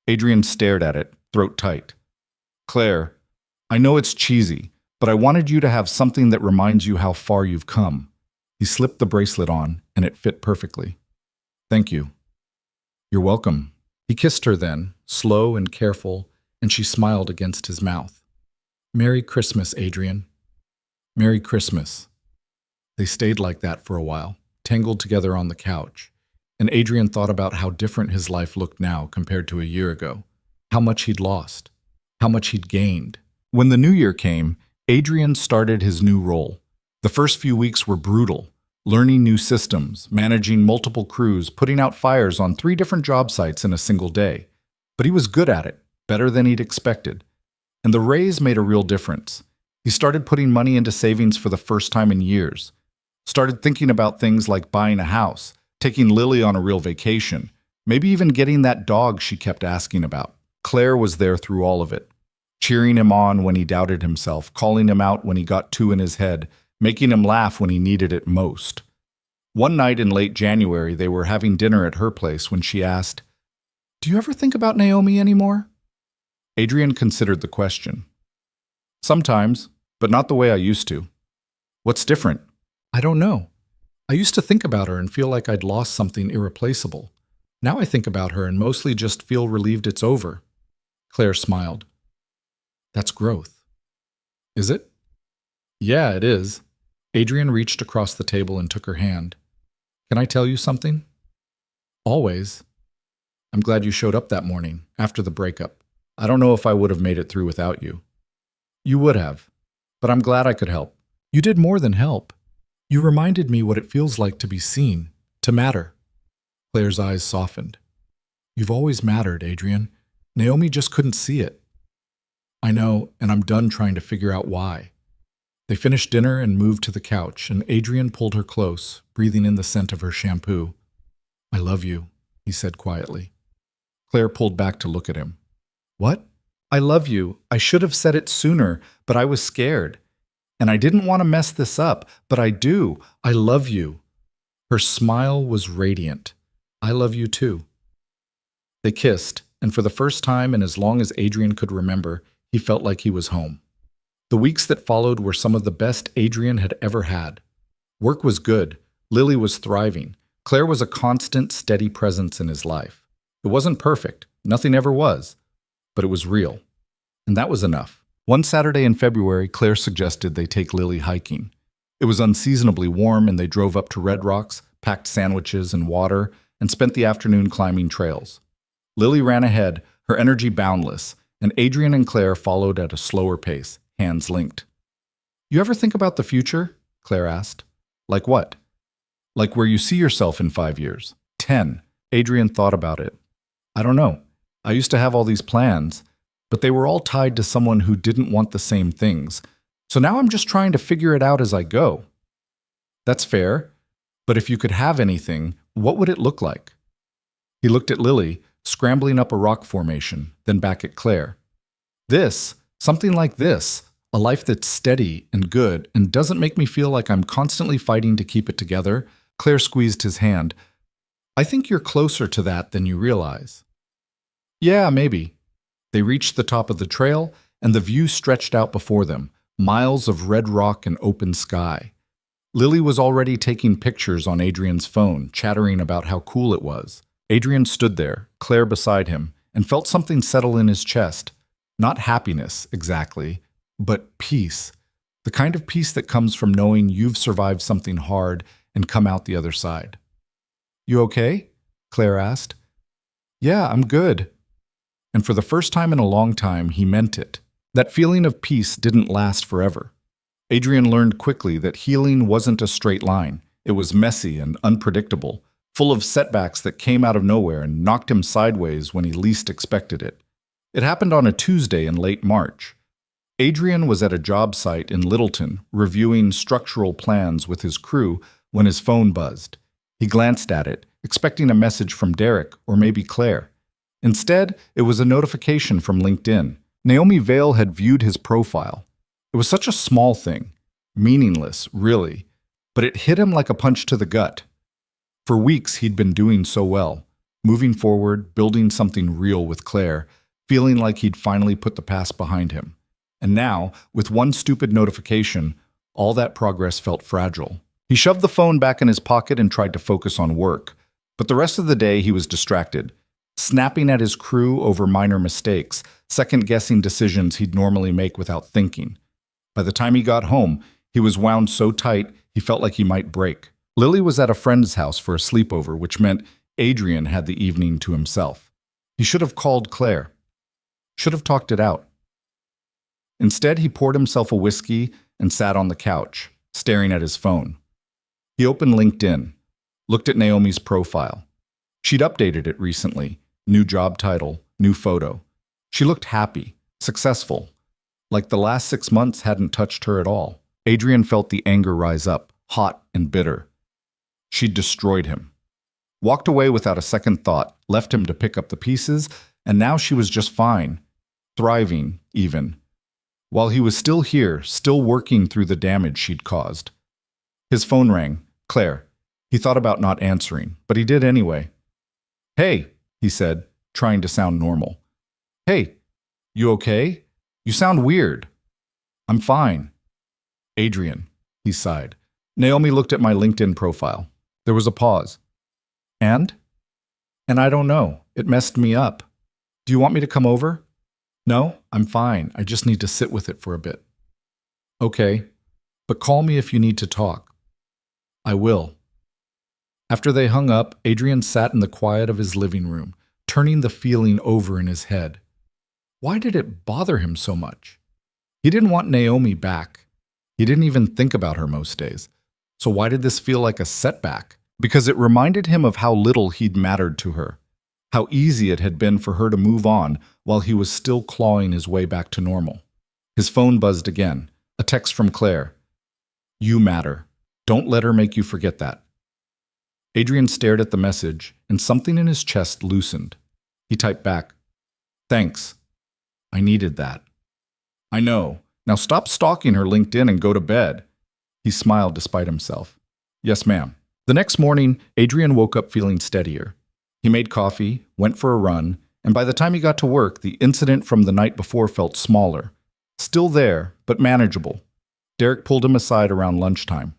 Adrian stared at it, throat tight. Claire, I know it's cheesy, but I wanted you to have something that reminds you how far you've come. He slipped the bracelet on, and it fit perfectly. Thank you. You're welcome. He kissed her then, slow and careful, and she smiled against his mouth. Merry Christmas, Adrian. Merry Christmas. They stayed like that for a while, tangled together on the couch. And Adrian thought about how different his life looked now compared to a year ago, how much he'd lost, how much he'd gained. When the new year came, Adrian started his new role. The first few weeks were brutal, learning new systems, managing multiple crews, putting out fires on 3 different job sites in a single day. But he was good at it, better than he'd expected. And the raise made a real difference. He started putting money into savings for the first time in years, started thinking about things like buying a house, taking Lily on a real vacation, maybe even getting that dog she kept asking about. Claire was there through all of it, cheering him on when he doubted himself, calling him out when he got too in his head, making him laugh when he needed it most. One night in late January, they were having dinner at her place when she asked, "Do you ever think about Naomi anymore?" Adrian considered the question. "Sometimes, but not the way I used to." "What's different?" "I don't know. I used to think about her and feel like I'd lost something irreplaceable. Now I think about her and mostly just feel relieved it's over." Claire smiled. "That's growth." "Is it?" "Yeah, it is." Adrian reached across the table and took her hand. "Can I tell you something?" "Always." "I'm glad you showed up that morning, after the breakup. I don't know if I would have made it through without you." "You would have. But I'm glad I could help." "You did more than help. You reminded me what it feels like to be seen, to matter." Claire's eyes softened. "You've always mattered, Adrian. Naomi just couldn't see it." "I know, and I'm done trying to figure out why." They finished dinner and moved to the couch, and Adrian pulled her close, breathing in the scent of her shampoo. "I love you," he said quietly. Claire pulled back to look at him. "What?" "I love you. I should have said it sooner, but I was scared. And I didn't want to mess this up, but I do. I love you." Her smile was radiant. "I love you too." They kissed, and for the first time in as long as Adrian could remember, he felt like he was home. The weeks that followed were some of the best Adrian had ever had. Work was good. Lily was thriving. Claire was a constant, steady presence in his life. It wasn't perfect. Nothing ever was. But it was real. And that was enough. One Saturday in February, Claire suggested they take Lily hiking. It was unseasonably warm, and they drove up to Red Rocks, packed sandwiches and water, and spent the afternoon climbing trails. Lily ran ahead, her energy boundless, and Adrian and Claire followed at a slower pace, hands linked. "You ever think about the future?" Claire asked. "Like what?" "Like where you see yourself in 5 years, 10. Adrian thought about it. "I don't know. I used to have all these plans, but they were all tied to someone who didn't want the same things. So now I'm just trying to figure it out as I go." "That's fair. But if you could have anything, what would it look like?" He looked at Lily, scrambling up a rock formation, then back at Claire. Something like this, a life that's steady and good and doesn't make me feel like I'm constantly fighting to keep it together." Claire squeezed his hand. "I think you're closer to that than you realize." "Yeah, maybe." They reached the top of the trail, and the view stretched out before them, miles of red rock and open sky. Lily was already taking pictures on Adrian's phone, chattering about how cool it was. Adrian stood there, Claire beside him, and felt something settle in his chest. Not happiness, exactly, but peace. The kind of peace that comes from knowing you've survived something hard and come out the other side. "You okay?" Claire asked. "Yeah, I'm good." And for the first time in a long time, he meant it. That feeling of peace didn't last forever. Adrian learned quickly that healing wasn't a straight line. It was messy and unpredictable, full of setbacks that came out of nowhere and knocked him sideways when he least expected it. It happened on a Tuesday in late March. Adrian was at a job site in Littleton, reviewing structural plans with his crew when his phone buzzed. He glanced at it, expecting a message from Derek or maybe Claire. Instead, it was a notification from LinkedIn. Naomi Vale had viewed his profile. It was such a small thing, meaningless, really, but it hit him like a punch to the gut. For weeks, he'd been doing so well, moving forward, building something real with Claire, feeling like he'd finally put the past behind him. And now, with one stupid notification, all that progress felt fragile. He shoved the phone back in his pocket and tried to focus on work. But the rest of the day, he was distracted, snapping at his crew over minor mistakes, second-guessing decisions he'd normally make without thinking. By the time he got home, he was wound so tight he felt like he might break. Lily was at a friend's house for a sleepover, which meant Adrian had the evening to himself. He should have called Claire. Should have talked it out. Instead, he poured himself a whiskey and sat on the couch, staring at his phone. He opened LinkedIn, looked at Naomi's profile. She'd updated it recently. New job title, new photo. She looked happy, successful, like the last 6 months hadn't touched her at all. Adrian felt the anger rise up, hot and bitter. She'd destroyed him. Walked away without a second thought, left him to pick up the pieces, and now she was just fine. Thriving, even. While he was still here, still working through the damage she'd caused. His phone rang. Claire. He thought about not answering, but he did anyway. "Hey," he said, trying to sound normal. "Hey, you okay? You sound weird." "I'm fine." "Adrian," he sighed. Naomi looked at my LinkedIn profile. There was a pause. "And?" "And I don't know. It messed me up. Do you want me to come over?" "No, I'm fine. I just need to sit with it for a bit." "Okay, but call me if you need to talk." "I will." After they hung up, Adrian sat in the quiet of his living room, turning the feeling over in his head. Why did it bother him so much? He didn't want Naomi back. He didn't even think about her most days. So why did this feel like a setback? Because it reminded him of how little he'd mattered to her, how easy it had been for her to move on while he was still clawing his way back to normal. His phone buzzed again, a text from Claire. "You matter. Don't let her make you forget that." Adrian stared at the message, and something in his chest loosened. He typed back, "Thanks. I needed that." "I know. Now stop stalking her LinkedIn and go to bed." He smiled despite himself. "Yes, ma'am." The next morning, Adrian woke up feeling steadier. He made coffee, went for a run, and by the time he got to work, the incident from the night before felt smaller. Still there, but manageable. Derek pulled him aside around lunchtime.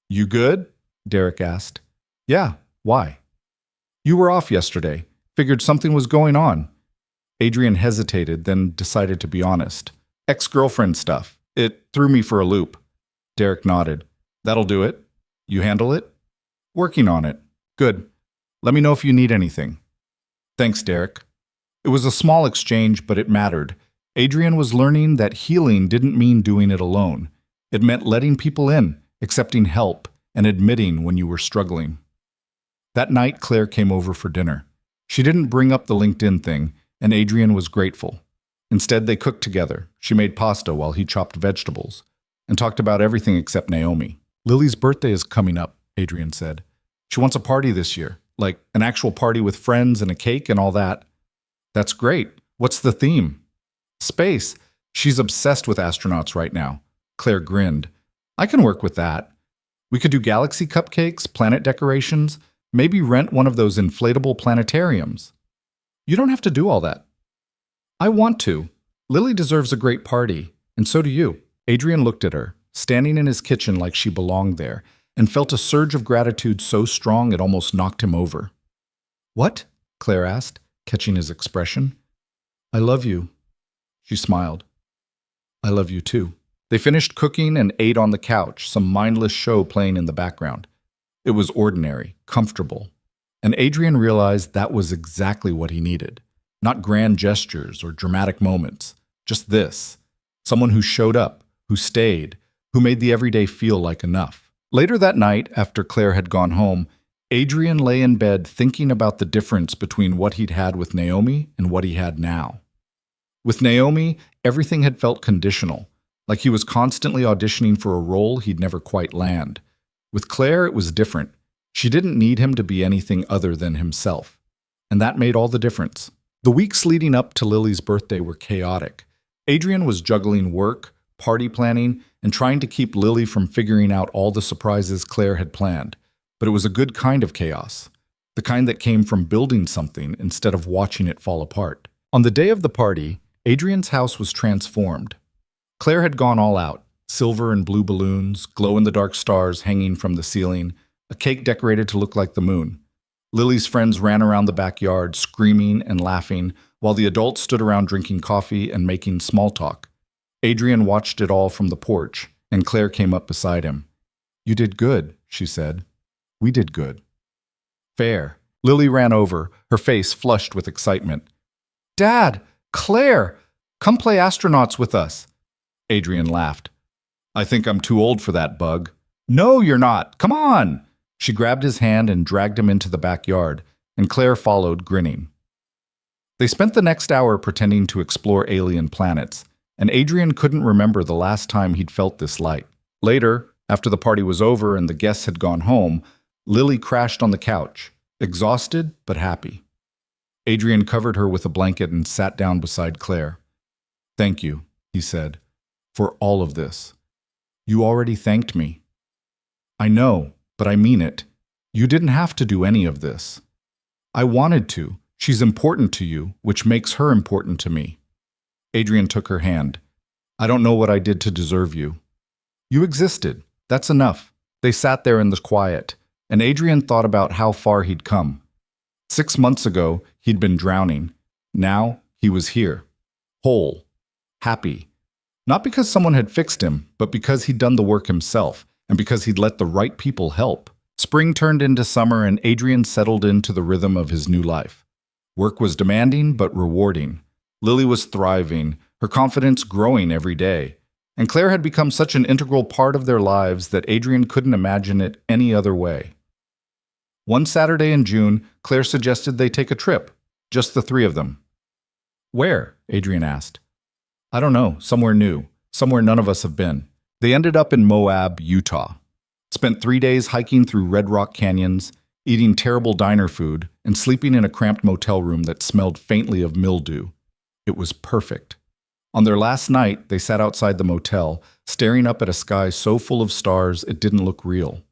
"You good?" Derek asked. "Yeah, why?" "You were off yesterday. Figured something was going on." Adrian hesitated, then decided to be honest. "Ex-girlfriend stuff. It threw me for a loop." Derek nodded. "That'll do it. You handle it?" "Working on it." "Good. Let me know if you need anything." "Thanks, Derek." It was a small exchange, but it mattered. Adrian was learning that healing didn't mean doing it alone. It meant letting people in, accepting help, and admitting when you were struggling. That night, Claire came over for dinner. She didn't bring up the LinkedIn thing, and Adrian was grateful. Instead, they cooked together. She made pasta while he chopped vegetables, and talked about everything except Naomi. "Lily's birthday is coming up," Adrian said. "She wants a party this year, like an actual party with friends and a cake and all that." "That's great. What's the theme?" "Space. She's obsessed with astronauts right now." Claire grinned. "I can work with that. We could do galaxy cupcakes, planet decorations, maybe rent one of those inflatable planetariums." "You don't have to do all that." "I want to. Lily deserves a great party, and so do you." Adrian looked at her, standing in his kitchen like she belonged there, and felt a surge of gratitude so strong it almost knocked him over. "What?" Claire asked, catching his expression. "I love you." She smiled. "I love you too." They finished cooking and ate on the couch, some mindless show playing in the background. It was ordinary, comfortable, and Adrian realized that was exactly what he needed. Not grand gestures or dramatic moments, just this. Someone who showed up, who stayed, who made the everyday feel like enough. Later that night, after Claire had gone home, Adrian lay in bed thinking about the difference between what he'd had with Naomi and what he had now. With Naomi, everything had felt conditional, like he was constantly auditioning for a role he'd never quite land. With Claire, it was different. She didn't need him to be anything other than himself. And that made all the difference. The weeks leading up to Lily's birthday were chaotic. Adrian was juggling work, party planning, and trying to keep Lily from figuring out all the surprises Claire had planned. But it was a good kind of chaos. The kind that came from building something instead of watching it fall apart. On the day of the party, Adrian's house was transformed. Claire had gone all out. Silver and blue balloons, glow-in-the-dark stars hanging from the ceiling, a cake decorated to look like the moon. Lily's friends ran around the backyard, screaming and laughing, while the adults stood around drinking coffee and making small talk. Adrian watched it all from the porch, and Claire came up beside him. "You did good," she said. "We did good." "Fair. Lily ran over, her face flushed with excitement. Dad! Claire! Come play astronauts with us. Adrian laughed. I think I'm too old for that, Bug. No, you're not. Come on! She grabbed his hand and dragged him into the backyard, and Claire followed, grinning. They spent the next hour pretending to explore alien planets, and Adrian couldn't remember the last time he'd felt this light. Later, after the party was over and the guests had gone home, Lily crashed on the couch, exhausted but happy. Adrian covered her with a blanket and sat down beside Claire. Thank you, he said, for all of this. You already thanked me. I know, but I mean it. You didn't have to do any of this. I wanted to. She's important to you, which makes her important to me. Adrian took her hand. I don't know what I did to deserve you. You existed. That's enough. They sat there in the quiet, and Adrian thought about how far he'd come. 6 months ago, he'd been drowning. Now, he was here. Whole. Happy. Not because someone had fixed him, but because he'd done the work himself, and because he'd let the right people help. Spring turned into summer, and Adrian settled into the rhythm of his new life. Work was demanding, but rewarding. Lily was thriving, her confidence growing every day. And Claire had become such an integral part of their lives that Adrian couldn't imagine it any other way. One Saturday in June, Claire suggested they take a trip, just the three of them. Where? Adrian asked. I don't know, somewhere new, somewhere none of us have been. They ended up in Moab, Utah. Spent 3 days hiking through Red Rock canyons, eating terrible diner food, and sleeping in a cramped motel room that smelled faintly of mildew. It was perfect. On their last night, they sat outside the motel, staring up at a sky so full of stars it didn't look real.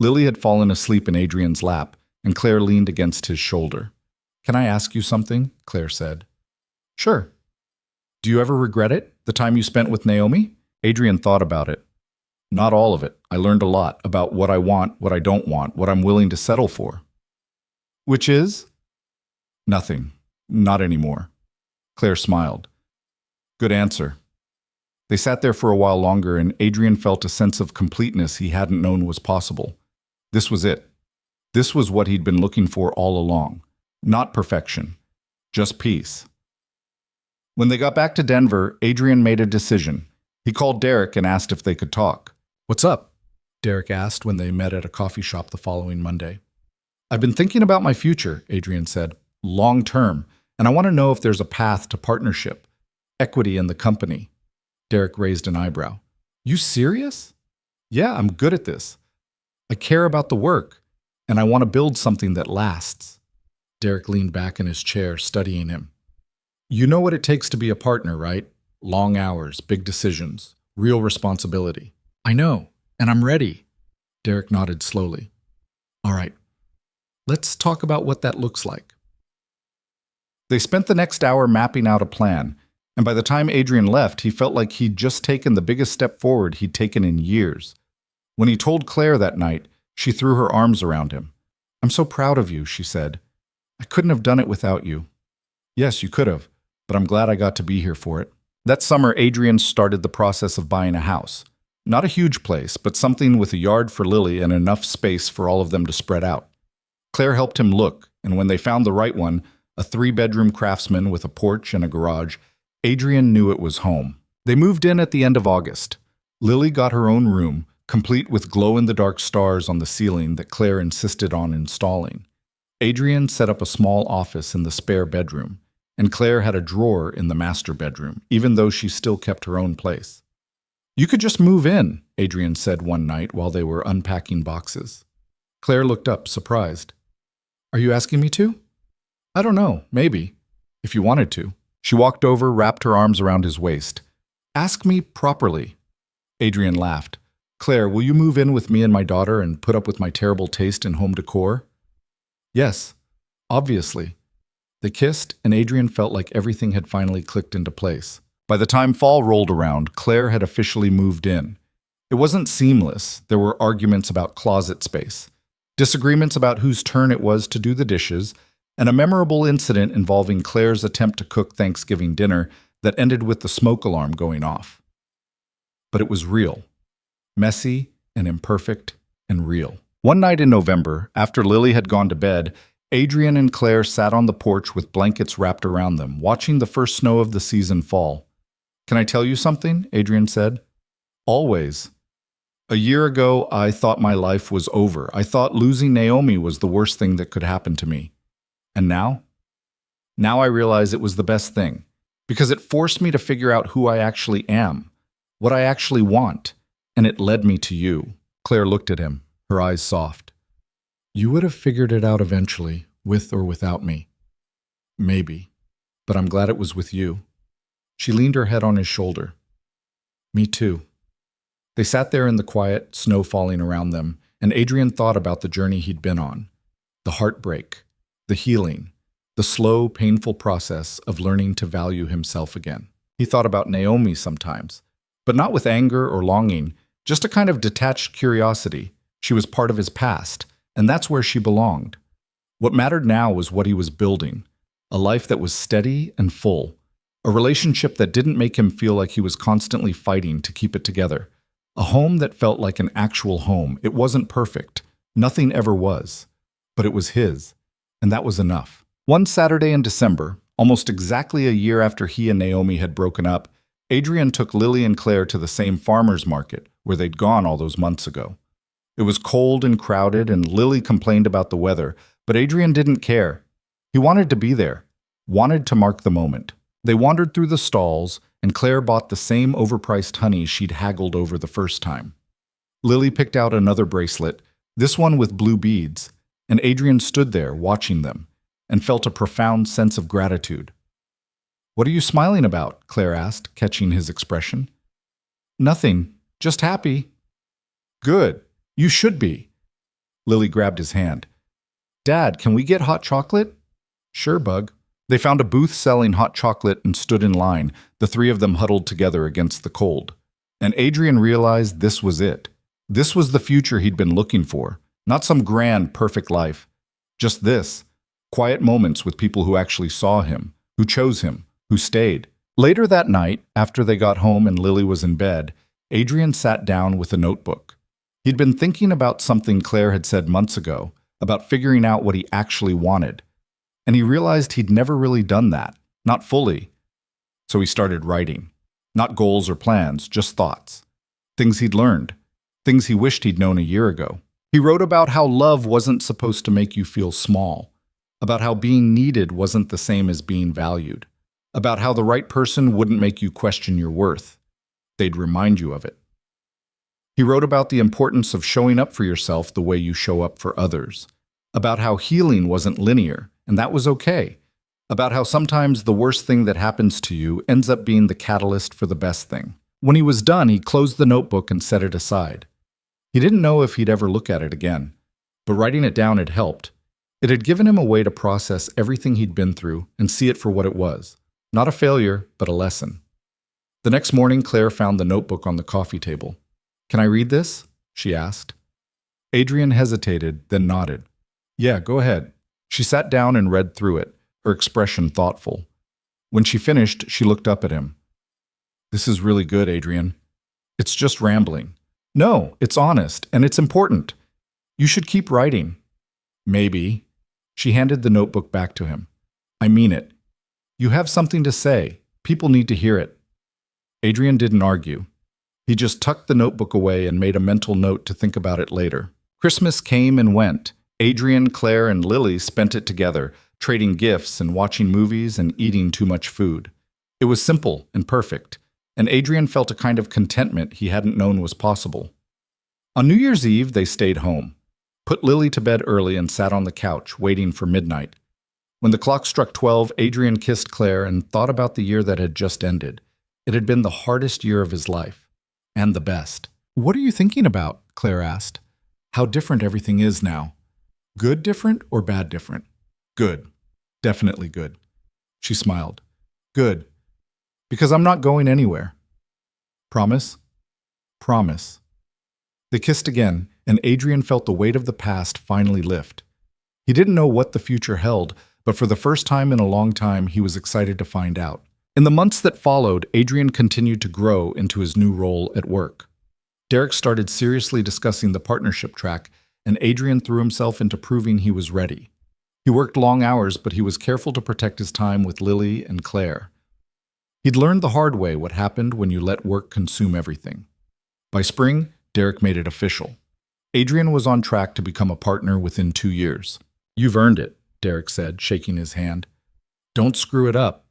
Lily had fallen asleep in Adrian's lap, and Claire leaned against his shoulder. Can I ask you something? Claire said. Sure. Do you ever regret it, the time you spent with Naomi? Adrian thought about it. Not all of it. I learned a lot about what I want, what I don't want, what I'm willing to settle for. Which is? Nothing. Not anymore. Claire smiled. Good answer. They sat there for a while longer, and Adrian felt a sense of completeness he hadn't known was possible. This was it. This was what he'd been looking for all along. Not perfection. Just peace. When they got back to Denver, Adrian made a decision. He called Derek and asked if they could talk. What's up? Derek asked when they met at a coffee shop the following Monday. I've been thinking about my future, Adrian said. Long term. And I want to know if there's a path to partnership. Equity in the company. Derek raised an eyebrow. You serious? Yeah, I'm good at this. I care about the work, and I want to build something that lasts. Derek leaned back in his chair, studying him. You know what it takes to be a partner, right? Long hours, big decisions, real responsibility. I know, and I'm ready. Derek nodded slowly. All right, let's talk about what that looks like. They spent the next hour mapping out a plan, and by the time Adrian left, he felt like he'd just taken the biggest step forward he'd taken in years. When he told Claire that night, she threw her arms around him. I'm so proud of you, she said. I couldn't have done it without you. Yes, you could have, but I'm glad I got to be here for it. That summer, Adrian started the process of buying a house. Not a huge place, but something with a yard for Lily and enough space for all of them to spread out. Claire helped him look, and when they found the right one, a 3-bedroom craftsman with a porch and a garage, Adrian knew it was home. They moved in at the end of August. Lily got her own room, complete with glow-in-the-dark stars on the ceiling that Claire insisted on installing. Adrian set up a small office in the spare bedroom, and Claire had a drawer in the master bedroom, even though she still kept her own place. You could just move in, Adrian said one night while they were unpacking boxes. Claire looked up, surprised. Are you asking me to? I don't know, maybe, if you wanted to. She walked over, wrapped her arms around his waist. Ask me properly. Adrian laughed. Claire, will you move in with me and my daughter and put up with my terrible taste in home decor? Yes, obviously. They kissed, and Adrian felt like everything had finally clicked into place. By the time fall rolled around, Claire had officially moved in. It wasn't seamless. There were arguments about closet space, disagreements about whose turn it was to do the dishes, and a memorable incident involving Claire's attempt to cook Thanksgiving dinner that ended with the smoke alarm going off. But it was real. Messy and imperfect and real. One night in November, after Lily had gone to bed, Adrian and Claire sat on the porch with blankets wrapped around them, watching the first snow of the season fall. "Can I tell you something?" Adrian said. "Always. A year ago, I thought my life was over. I thought losing Naomi was the worst thing that could happen to me. And now? Now I realize it was the best thing, because it forced me to figure out who I actually am, what I actually want, and it led me to you." Claire looked at him, her eyes soft. "You would have figured it out eventually, with or without me. Maybe. But I'm glad it was with you." She leaned her head on his shoulder. "Me too." They sat there in the quiet, snow falling around them, and Adrian thought about the journey he'd been on. The heartbreak, the healing, the slow, painful process of learning to value himself again. He thought about Naomi sometimes, but not with anger or longing, just a kind of detached curiosity. She was part of his past, and that's where she belonged. What mattered now was what he was building, a life that was steady and full, a relationship that didn't make him feel like he was constantly fighting to keep it together, a home that felt like an actual home. It wasn't perfect, nothing ever was, but it was his, and that was enough. One Saturday in December, almost exactly a year after he and Naomi had broken up, Adrian took Lily and Claire to the same farmer's market where they'd gone all those months ago. It was cold and crowded, and Lily complained about the weather, but Adrian didn't care. He wanted to be there, wanted to mark the moment. They wandered through the stalls, and Claire bought the same overpriced honey she'd haggled over the first time. Lily picked out another bracelet, this one with blue beads, and Adrian stood there watching them and felt a profound sense of gratitude. "What are you smiling about?" Claire asked, catching his expression. "Nothing, just happy." "Good, you should be." Lily grabbed his hand. "Dad, can we get hot chocolate?" "Sure, Bug." They found a booth selling hot chocolate and stood in line, the three of them huddled together against the cold. And Adrian realized this was it. This was the future he'd been looking for, not some grand, perfect life. Just this. Quiet moments with people who actually saw him, who chose him, who stayed. Later that night, after they got home and Lily was in bed, Adrian sat down with a notebook. He'd been thinking about something Claire had said months ago, about figuring out what he actually wanted. And he realized he'd never really done that, not fully. So he started writing. Not goals or plans, just thoughts. Things he'd learned, things he wished he'd known a year ago. He wrote about how love wasn't supposed to make you feel small, about how being needed wasn't the same as being valued, about how the right person wouldn't make you question your worth. They'd remind you of it. He wrote about the importance of showing up for yourself the way you show up for others, about how healing wasn't linear, and that was okay, about how sometimes the worst thing that happens to you ends up being the catalyst for the best thing. When he was done, he closed the notebook and set it aside. He didn't know if he'd ever look at it again, but writing it down had helped. It had given him a way to process everything he'd been through and see it for what it was. Not a failure, but a lesson. The next morning, Claire found the notebook on the coffee table. "Can I read this?" she asked. Adrian hesitated, then nodded. "Yeah, go ahead." She sat down and read through it, her expression thoughtful. When she finished, she looked up at him. "This is really good, Adrian. It's just rambling." "No, it's honest, and it's important. You should keep writing." "Maybe." She handed the notebook back to him. "I mean it. You have something to say. People need to hear it." Adrian didn't argue. He just tucked the notebook away and made a mental note to think about it later. Christmas came and went. Adrian, Claire, and Lily spent it together, trading gifts and watching movies and eating too much food. It was simple and perfect, and Adrian felt a kind of contentment he hadn't known was possible. On New Year's Eve, they stayed home, put Lily to bed early, and sat on the couch, waiting for midnight. When the clock struck 12, Adrian kissed Claire and thought about the year that had just ended. It had been the hardest year of his life, and the best. "What are you thinking about?" Claire asked. "How different everything is now." "Good different or bad different?" "Good. Definitely good." She smiled. "Good. Because I'm not going anywhere." "Promise?" "Promise." They kissed again, and Adrian felt the weight of the past finally lift. He didn't know what the future held, but for the first time in a long time, he was excited to find out. In the months that followed, Adrian continued to grow into his new role at work. Derek started seriously discussing the partnership track, and Adrian threw himself into proving he was ready. He worked long hours, but he was careful to protect his time with Lily and Claire. He'd learned the hard way what happened when you let work consume everything. By spring, Derek made it official. Adrian was on track to become a partner within 2 years. "You've earned it," Derek said, shaking his hand. "Don't screw it up."